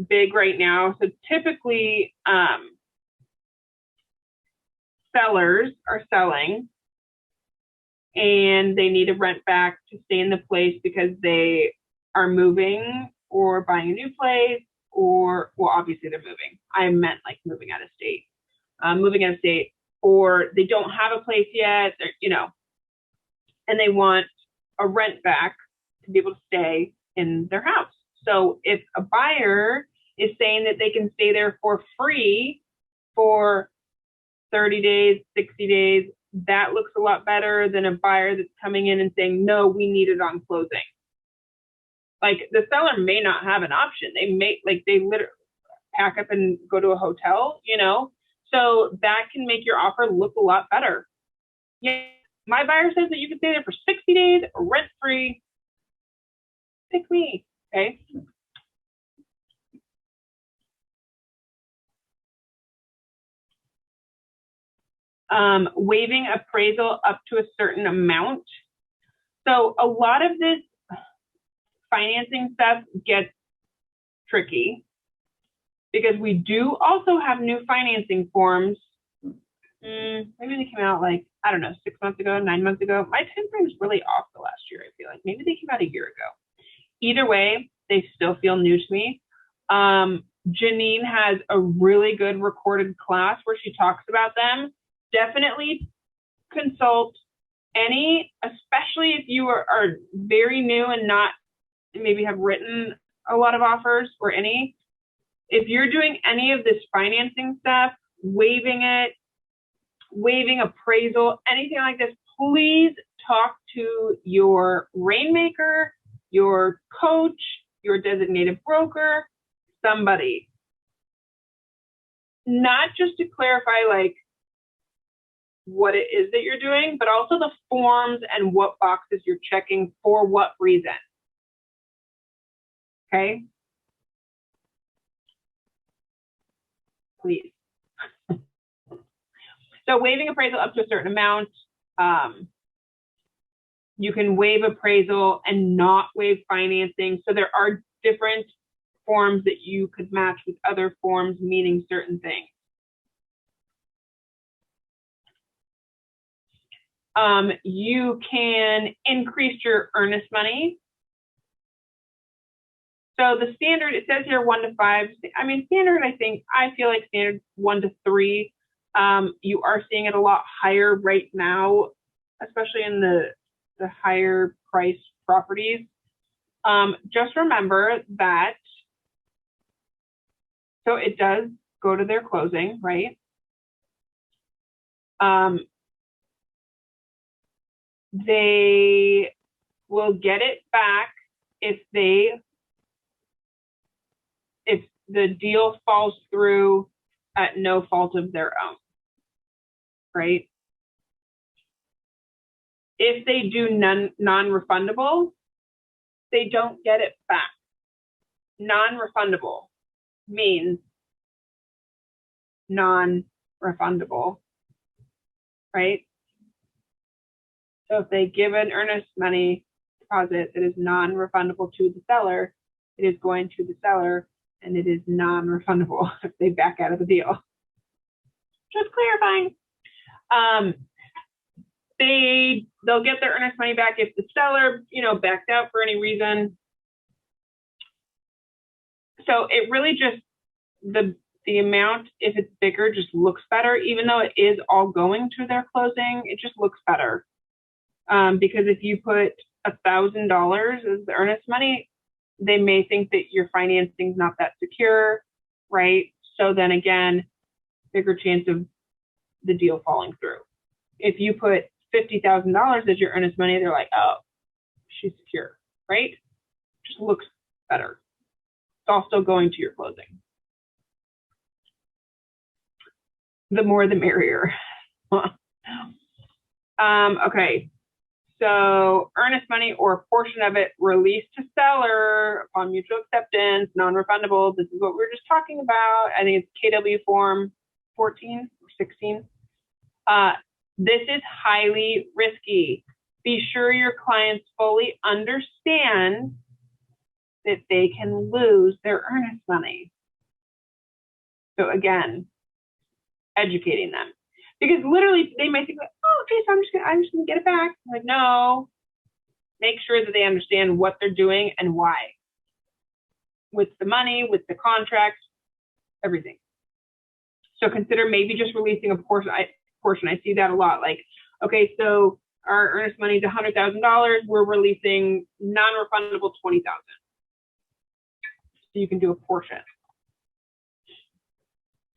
big right now. So typically, sellers are selling and they need a rent back to stay in the place because they are moving or buying a new place, or, well, obviously they're moving. I meant like moving out of state, or they don't have a place yet, you know, and they want a rent back to be able to stay in their house. So if a buyer is saying that they can stay there for free for 30 days, 60 days, that looks a lot better than a buyer that's coming in and saying, no, we need it on closing. Like the seller may not have an option. They may, like, they literally pack up and go to a hotel, you know? So that can make your offer look a lot better. Yeah, my buyer says that you can stay there for 60 days, rent free. Pick me, okay? Waiving appraisal up to a certain amount. So a lot of this financing stuff gets tricky because we do also have new financing forms. Maybe they came out like, I don't know, 6 months ago, 9 months ago. My time frame is really off the last year, I feel like. Maybe they came out a year ago. Either way, they still feel new to me. Janine has a really good recorded class where she talks about them. Definitely consult any, especially if you are very new and not maybe have written a lot of offers or any. If you're doing any of this financing stuff, waiving it, waiving appraisal, anything like this, please talk to your rainmaker, your coach, your designated broker, somebody. Not just to clarify like what it is that you're doing, but also the forms and what boxes you're checking for what reason. Okay? Please. So waiving appraisal up to a certain amount. You can waive appraisal and not waive financing. So there are different forms that you could match with other forms meaning certain things. You can increase your earnest money. So the standard, it says here 1 to 5. I mean, standard, I feel like standard 1 to 3. You are seeing it a lot higher right now, especially in the higher price properties. Just remember that, so it does go to their closing, right? They will get it back if the deal falls through at no fault of their own, right? If they do non-refundable, they don't get it back. Non-refundable means non-refundable, right? So if they give an earnest money deposit that is non-refundable to the seller, it is going to the seller, and it is non-refundable if they back out of the deal. Just clarifying. They'll get their earnest money back if the seller, backed out for any reason. So it really just, the amount, if it's bigger, just looks better, even though it is all going to their closing, it just looks better. Because if you put $1,000 as the earnest money, they may think that your financing is not that secure, right? So then again, bigger chance of the deal falling through. If you put $50,000 as your earnest money, they're like, oh, she's secure, right? Just looks better. It's also going to your closing. The more, the merrier. Okay. So earnest money or a portion of it released to seller upon mutual acceptance, non-refundable. This is what we were just talking about. I think it's KW form 14 or 16. This is highly risky. Be sure your clients fully understand that they can lose their earnest money. So again, educating them. Because literally they might think, like, oh, okay, so I'm just gonna get it back. I'm like, no, make sure that they understand what they're doing and why. With the money, with the contracts, everything. So consider maybe just releasing a portion. I see that a lot. Like, okay, so our earnest money is $100,000. We're releasing non-refundable $20,000. So you can do a portion.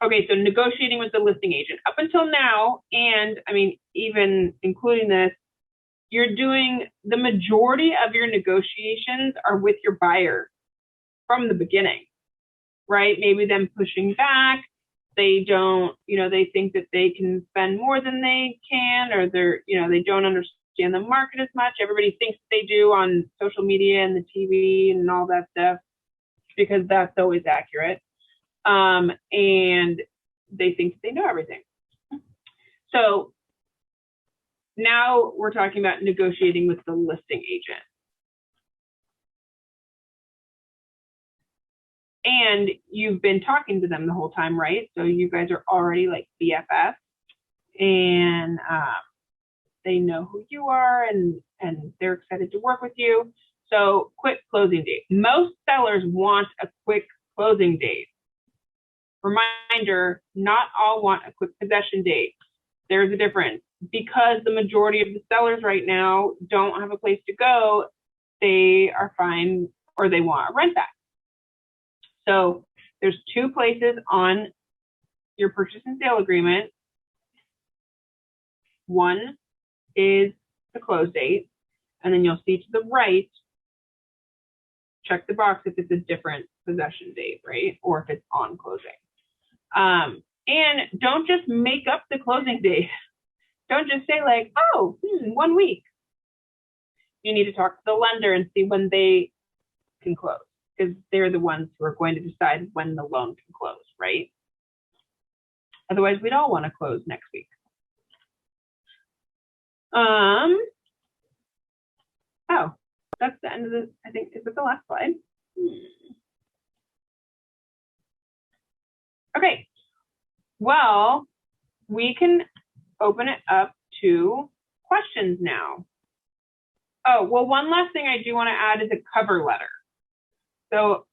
Okay, so negotiating with the listing agent. Up until now, and I mean, even including this, you're doing the majority of your negotiations are with your buyer from the beginning, right? Maybe them pushing back. They don't, they think that they can spend more than they can, or they don't understand the market as much. Everybody thinks they do on social media and the TV and all that stuff, because that's always accurate. And they think they know everything. So now we're talking about negotiating with the listing agent. And you've been talking to them the whole time, right? So you guys are already like BFF, and they know who you are, and they're excited to work with you. So quick closing date. Most sellers want a quick closing date. Reminder, not all want a quick possession date. There's a difference. Because the majority of the sellers right now don't have a place to go, they are fine, or they want a rent back. So there's two places on your purchase and sale agreement. One is the close date, and then you'll see to the right, check the box if it's a different possession date, right? Or if it's on closing. And don't just make up the closing date. Don't just say like, oh, 1 week. You need to talk to the lender and see when they can close, because they're the ones who are going to decide when the loan can close, right? Otherwise, we'd all want to close next week. Oh, that's the end of the, I think, is it the last slide? Okay, well, we can open it up to questions now. Oh, well, one last thing I do want to add is a cover letter. So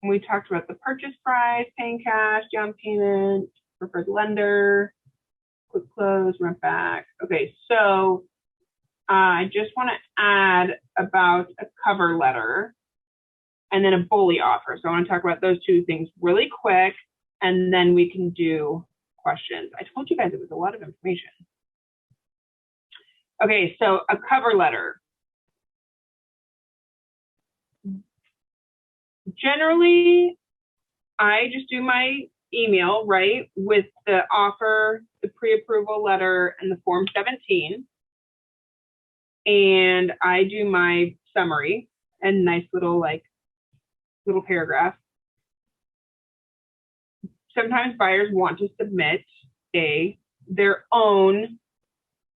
we talked about the purchase price, paying cash, down payment, preferred lender, quick close, rent back. Okay, so I just want to add about a cover letter and then a bully offer. So I want to talk about those two things really quick, and then we can do questions. I told you guys it was a lot of information. Okay, so a cover letter. Generally, I just do my email, right, with the offer, the pre-approval letter, and the Form 17. And I do my summary and nice little paragraph. Sometimes buyers want to submit their own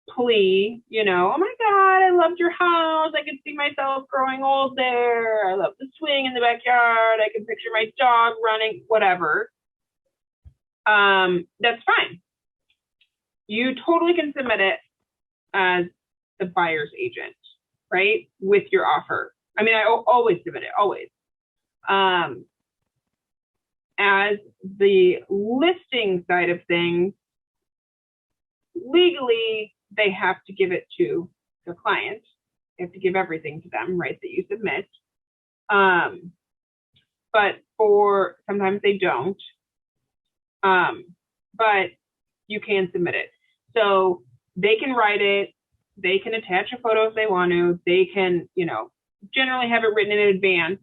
plea, oh my God, I loved your house. I could see myself growing old there. I love the swing in the backyard. I can picture my dog running, whatever. That's fine. You totally can submit it as the buyer's agent, right? With your offer. I mean, I always submit it, always. As the listing side of things, legally, they have to give it to the client. They have to give everything to them, right, that you submit. But sometimes they don't. But you can submit it. So they can write it. They can attach a photo if they want to. They can, generally have it written in advance.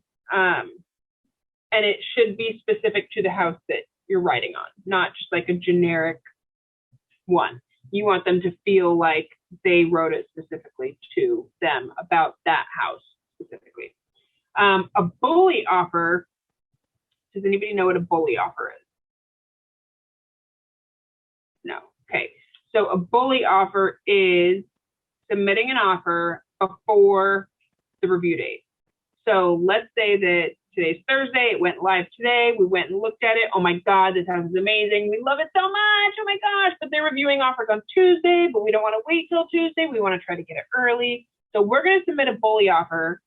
And it should be specific to the house that you're writing on, not just like a generic one. You want them to feel like they wrote it specifically to them about that house specifically. A bully offer, does anybody know what a bully offer is? No. Okay. So a bully offer is submitting an offer before the review date. So let's say that today's Thursday, it went live today. We went and looked at it. Oh my God, this house is amazing. We love it so much. Oh my gosh, but they're reviewing offers on Tuesday, but we don't want to wait till Tuesday. We want to try to get it early. So we're going to submit a bully offer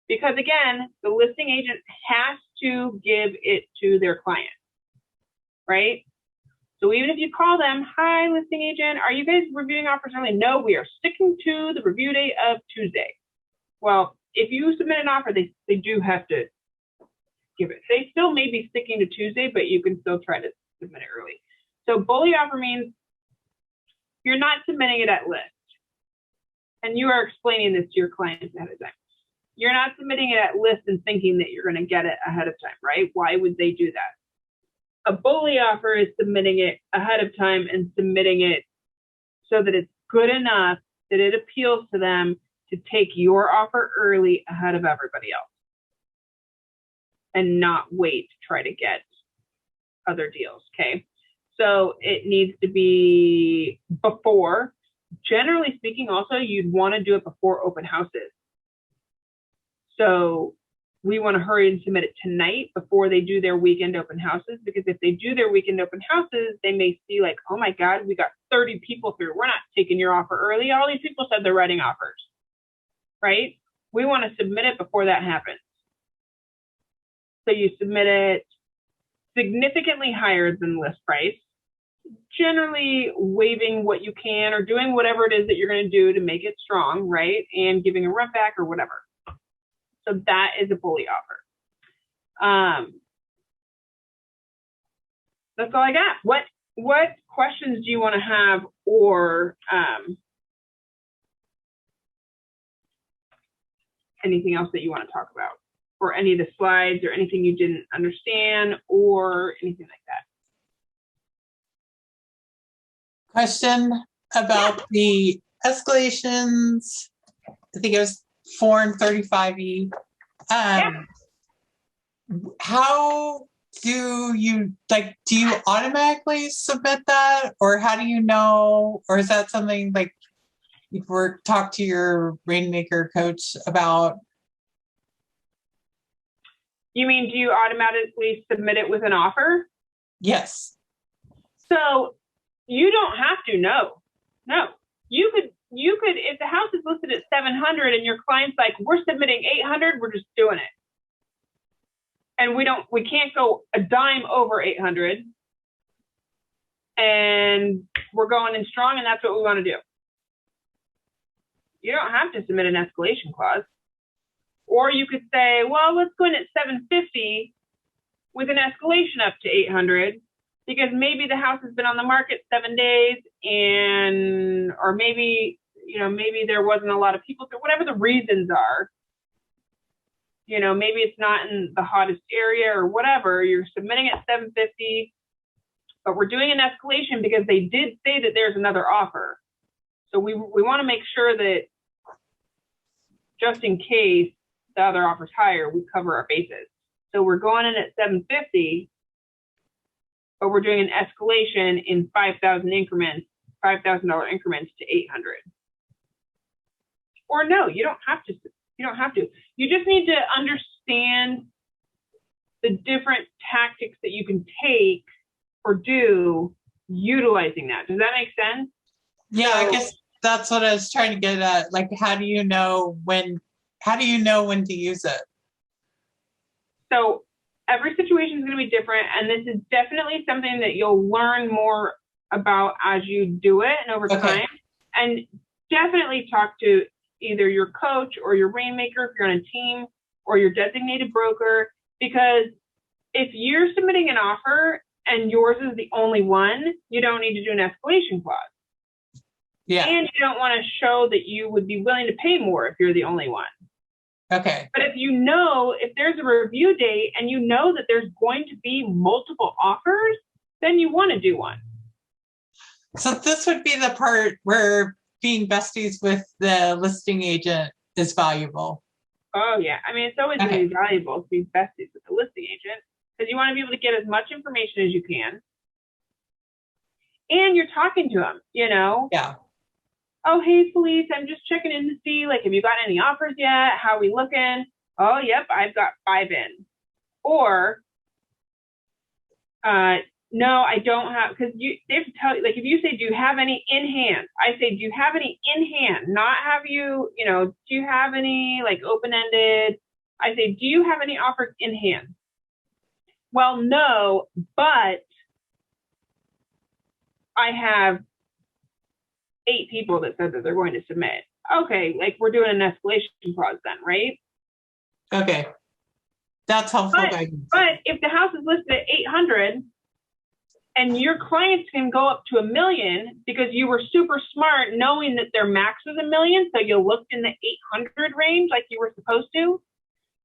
because again, the listing agent has to give it to their client, right? So even if you call them, hi, listing agent, are you guys reviewing offers early? No, we are sticking to the review date of Tuesday. Well, if you submit an offer, they do have to give it. They still may be sticking to Tuesday, but you can still try to submit it early. So bully offer means you're not submitting it at list. And you are explaining this to your clients ahead of time. You're not submitting it at list and thinking that you're going to get it ahead of time, right? Why would they do that? A bully offer is submitting it ahead of time and submitting it so that it's good enough that it appeals to them to take your offer early ahead of everybody else and not wait to try to get other deals, okay? So it needs to be before. Generally speaking, also, you'd want to do it before open houses. So we want to hurry and submit it tonight before they do their weekend open houses, because if they do their weekend open houses, they may see like, oh my God, we got 30 people through. We're not taking your offer early. All these people said they're writing offers, right? We want to submit it before that happens. So you submit it significantly higher than list price, generally waiving what you can or doing whatever it is that you're going to do to make it strong, right? And giving a rent back or whatever. So that is a bully offer. That's all I got. What questions do you want to have, or anything else that you want to talk about, or any of the slides, or anything you didn't understand, or anything like that? Question about the escalations. I think it was 4 and 35E. How do you automatically submit that, or how do you know, or is that something like you've talked to your Rainmaker coach about? You mean, do you automatically submit it with an offer? Yes. So you don't have to. No. You could, if the house is listed at 700 and your client's like, we're submitting 800, we're just doing it. And we can't go a dime over 800. And we're going in strong, and that's what we want to do. You don't have to submit an escalation clause. Or you could say, well, let's go in at 750 with an escalation up to 800, because maybe the house has been on the market 7 days, or maybe there wasn't a lot of people, so whatever the reasons are, maybe it's not in the hottest area or whatever, you're submitting at 750, but we're doing an escalation because they did say that there's another offer. So we want to make sure that just in case the other offer's higher, we cover our bases. So we're going in at 750, but we're doing an escalation in 5,000 increments $5,000 increments to 800. Or no, you don't have to. You don't have to. You just need to understand the different tactics that you can take or do utilizing that. Does that make sense? Yeah, I guess that's what I was trying to get at. Like, how do you know when to use it? So every situation is going to be different, and this is definitely something that you'll learn more about as you do it and over time. And definitely talk to either your coach or your rainmaker if you're on a team, or your designated broker, because if you're submitting an offer and yours is the only one, you don't need to do an escalation clause. Yeah. And you don't want to show that you would be willing to pay more if you're the only one. Okay. But if you know, if there's a review date and you know that there's going to be multiple offers, then you want to do one. So this would be the part where being besties with the listing agent is valuable. Oh yeah. I mean, it's always going to be valuable to be besties with the listing agent, because you want to be able to get as much information as you can. And you're talking to them, you know? Yeah. Oh, hey, Felice, I'm just checking in to see, like, have you got any offers yet? How are we looking? Oh, yep, I've got 5 in. Or, no, I don't have, because they have to tell you, like, if you say, do you have any in hand? I say, do you have any in hand? Not have you, you know, do you have any, like, open-ended? I say, do you have any offers in hand? Well, no, but I have 8 people that said that they're going to submit. Okay, like, we're doing an escalation clause then, right? Okay. That's helpful. But if the house is listed at 800 and your clients can go up to $1 million because you were super smart knowing that their max was $1 million, so you looked in the 800 range like you were supposed to,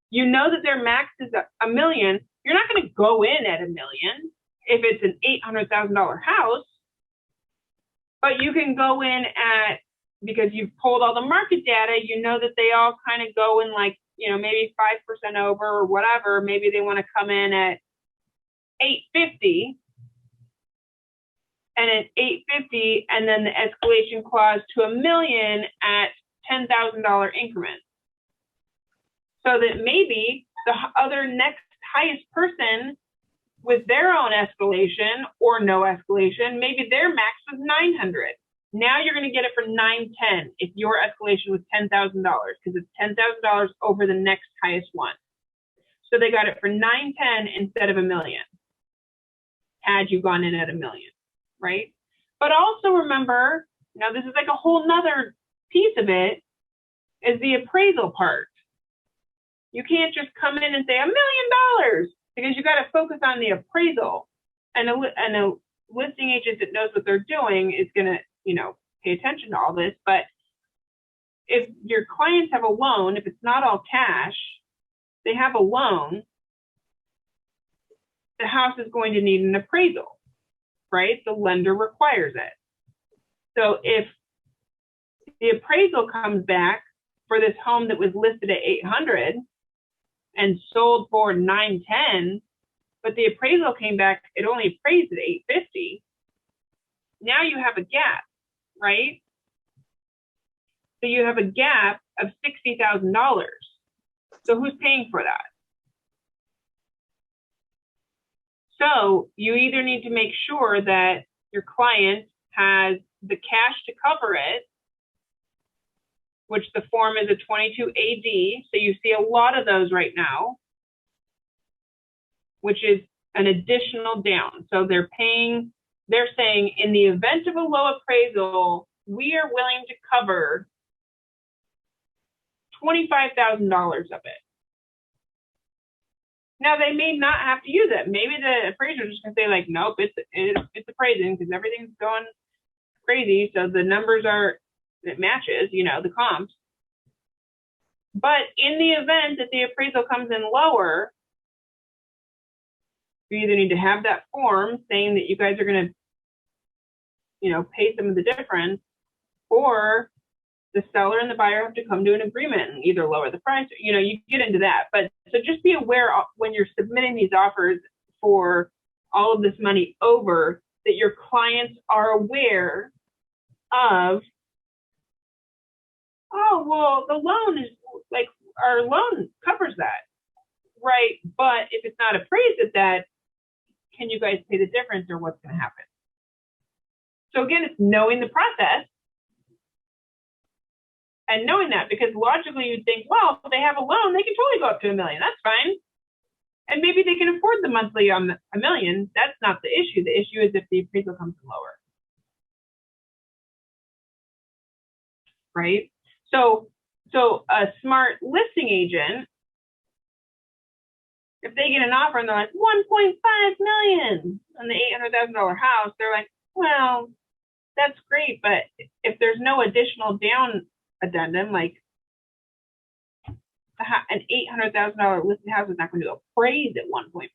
you know that their max is $1 million, you're not going to go in at $1 million if it's an $800,000 house. But you can go in at, because you've pulled all the market data, you know that they all kind of go in like, you know, maybe 5% over or whatever. Maybe they want to come in at 850, and at 850, and then the escalation clause to $1 million at $10,000 increments. So that maybe the other next highest person with their own escalation or no escalation, maybe their max was 900. Now you're going to get it for 910 if your escalation was $10,000, because it's $10,000 over the next highest one. So they got it for 910 instead of $1 million, had you gone in at $1 million, right? But also remember, now this is like a whole nother piece of it, is the appraisal part. You can't just come in and say $1 million, because you got to focus on the appraisal, and a listing agent that knows what they're doing is going to, you know, pay attention to all this. But if your clients have a loan, if it's not all cash, they have a loan, the house is going to need an appraisal, right? The lender requires it. So if the appraisal comes back for this home that was listed at 800 and sold for 910, but the appraisal came back, it only appraised at 850. Now you have a gap, right? So you have a gap of $60,000. So who's paying for that? So you either need to make sure that your client has the cash to cover it, which the form is a 22AD. So you see a lot of those right now, which is an additional down. So they're saying in the event of a low appraisal, we are willing to cover $25,000 of it. Now they may not have to use it. Maybe the appraiser is just gonna say like, nope, it's appraising because everything's going crazy. So the numbers it matches, you know, the comps. But in the event that the appraisal comes in lower, you either need to have that form saying that you guys are going to, you know, pay some of the difference, or the seller and the buyer have to come to an agreement and either lower the price, you know, you get into that. But so just be aware when you're submitting these offers for all of this money over, that your clients are aware of, oh, well, the loan is like, our loan covers that, right? But if it's not appraised at that, can you guys pay the difference or what's going to happen? So again, it's knowing the process and knowing that, because logically you'd think, well, if they have a loan, they can totally go up to $1 million. That's fine. And maybe they can afford the monthly on $1 million. That's not the issue. The issue is if the appraisal comes in lower. Right? So a smart listing agent, if they get an offer and they're like 1.5 million on the $800,000 house, they're like, well, that's great, but if there's no additional down addendum, like an $800,000 listed house is not going to appraise at 1.5.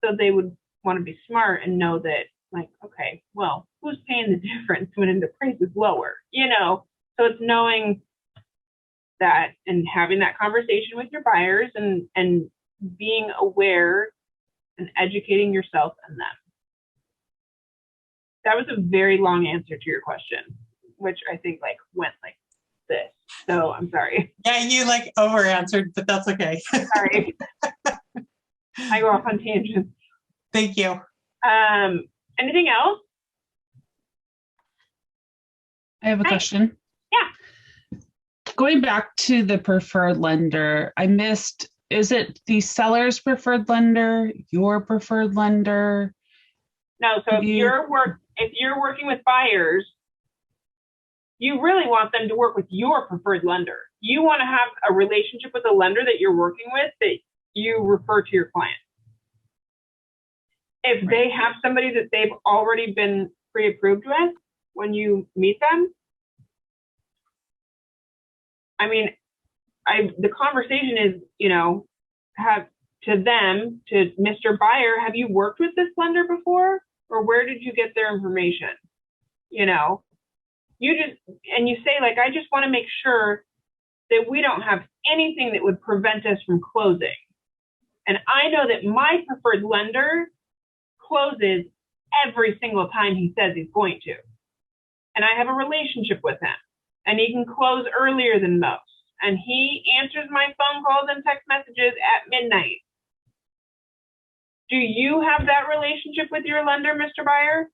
So they would want to be smart and know that, like, okay, well, who's paying the difference when an appraisal is lower? You know, so it's knowing that and having that conversation with your buyers and being aware and educating yourself and them. That was a very long answer to your question, which I think like went like this. So I'm sorry. Yeah, you like over answered, but that's okay. Sorry. I go off on tangents. Thank you. Anything else? I have a question. Yeah. Going back to the preferred lender, I missed, is it the seller's preferred lender, your preferred lender? No, so if you're working with buyers, you really want them to work with your preferred lender. You want to have a relationship with a lender that you're working with that you refer to your client. If they have somebody that they've already been pre-approved with when you meet them, I mean, the conversation is, you know, have to them, to Mr. Buyer, have you worked with this lender before? Or where did you get their information? You know, you just, and you say like, I just want to make sure that we don't have anything that would prevent us from closing. And I know that my preferred lender closes every single time he says he's going to. And I have a relationship with him and he can close earlier than most. And he answers my phone calls and text messages at midnight. Do you have that relationship with your lender, Mr. Buyer?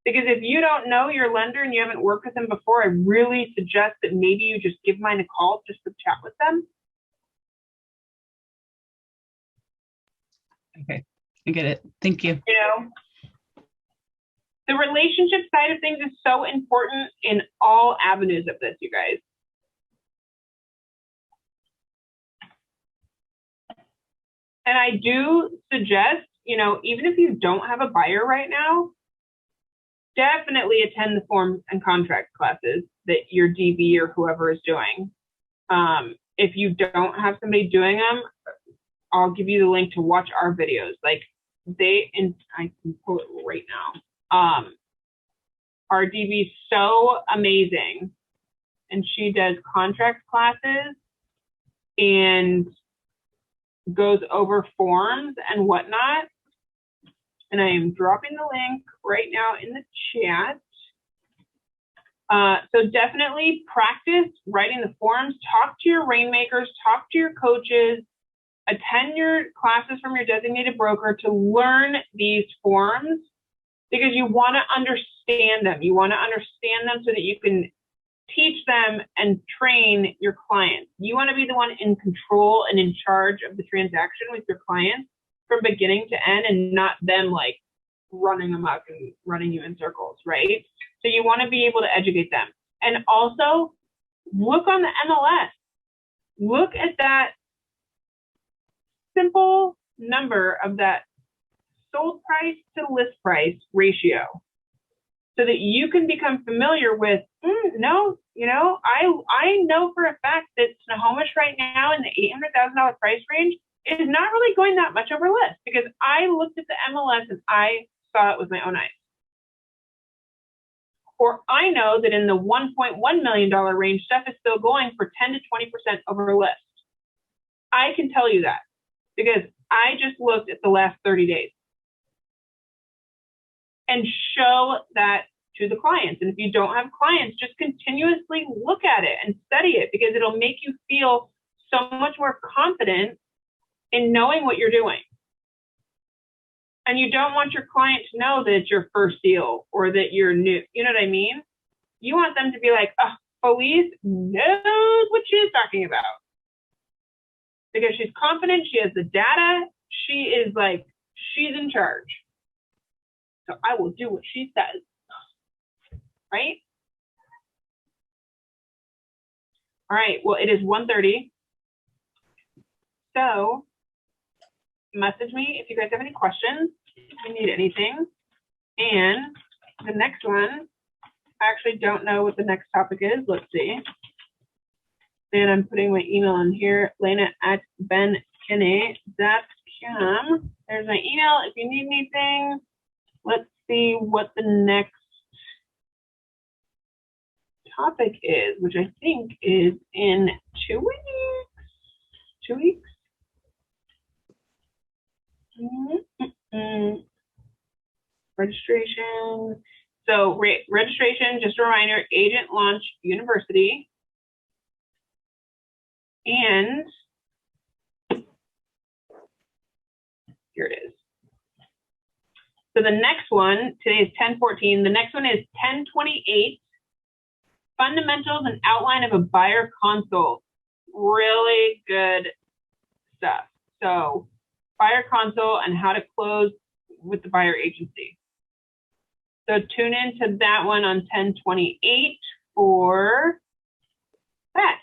Because if you don't know your lender and you haven't worked with them before, I really suggest that maybe you just give mine a call just to chat with them. Okay, I get it. Thank you. You know, the relationship side of things is so important in all avenues of this, you guys. And I do suggest, you know, even if you don't have a buyer right now, definitely attend the form and contract classes that your DB or whoever is doing. If you don't have somebody doing them, I'll give you the link to watch our videos. Like I can pull it right now. Our DB is so amazing, and she does contract classes and goes over forms and whatnot. And I am dropping the link right now in the chat. So definitely practice writing the forms, talk to your rainmakers, talk to your coaches, attend your classes from your designated broker to learn these forms, because you want to understand them. You want to understand them so that you can teach them and train your clients. You want to be the one in control and in charge of the transaction with your clients from beginning to end, and not them like running amok and running you in circles, right? So you want to be able to educate them. And also look on the MLS. Look at that simple number of that sold price to list price ratio, so that you can become familiar with, no, you know, I know for a fact that Snohomish right now in the $800,000 price range is not really going that much over list, because I looked at the MLS and I saw it with my own eyes. Or I know that in the $1.1 million range, stuff is still going for 10 to 20% over list. I can tell you that because I just looked at the last 30 days. And show that to the clients. And if you don't have clients, just continuously look at it and study it, because it'll make you feel so much more confident in knowing what you're doing. And you don't want your client to know that it's your first deal or that you're new. You know what I mean? You want them to be like, oh, Felice knows what she's talking about. Because she's confident, she has the data, she is like, she's in charge. So I will do what she says. Right? All right, well, it is 1:30. So message me if you guys have any questions, if you need anything. And the next one, I actually don't know what the next topic is. Let's see. And I'm putting my email in here, lena@benkinney.com. There's my email. If you need anything, let's see what the next topic is, which I think is in 2 weeks. 2 weeks? Registration. So registration, just a reminder, Agent Launch University. And here it is. So the next one, today is 10/14. The next one is 10/28. Fundamentals and outline of a buyer consult. Really good stuff. So buyer consult and how to close with the buyer agency. So tune in to that one on 10/28 for that.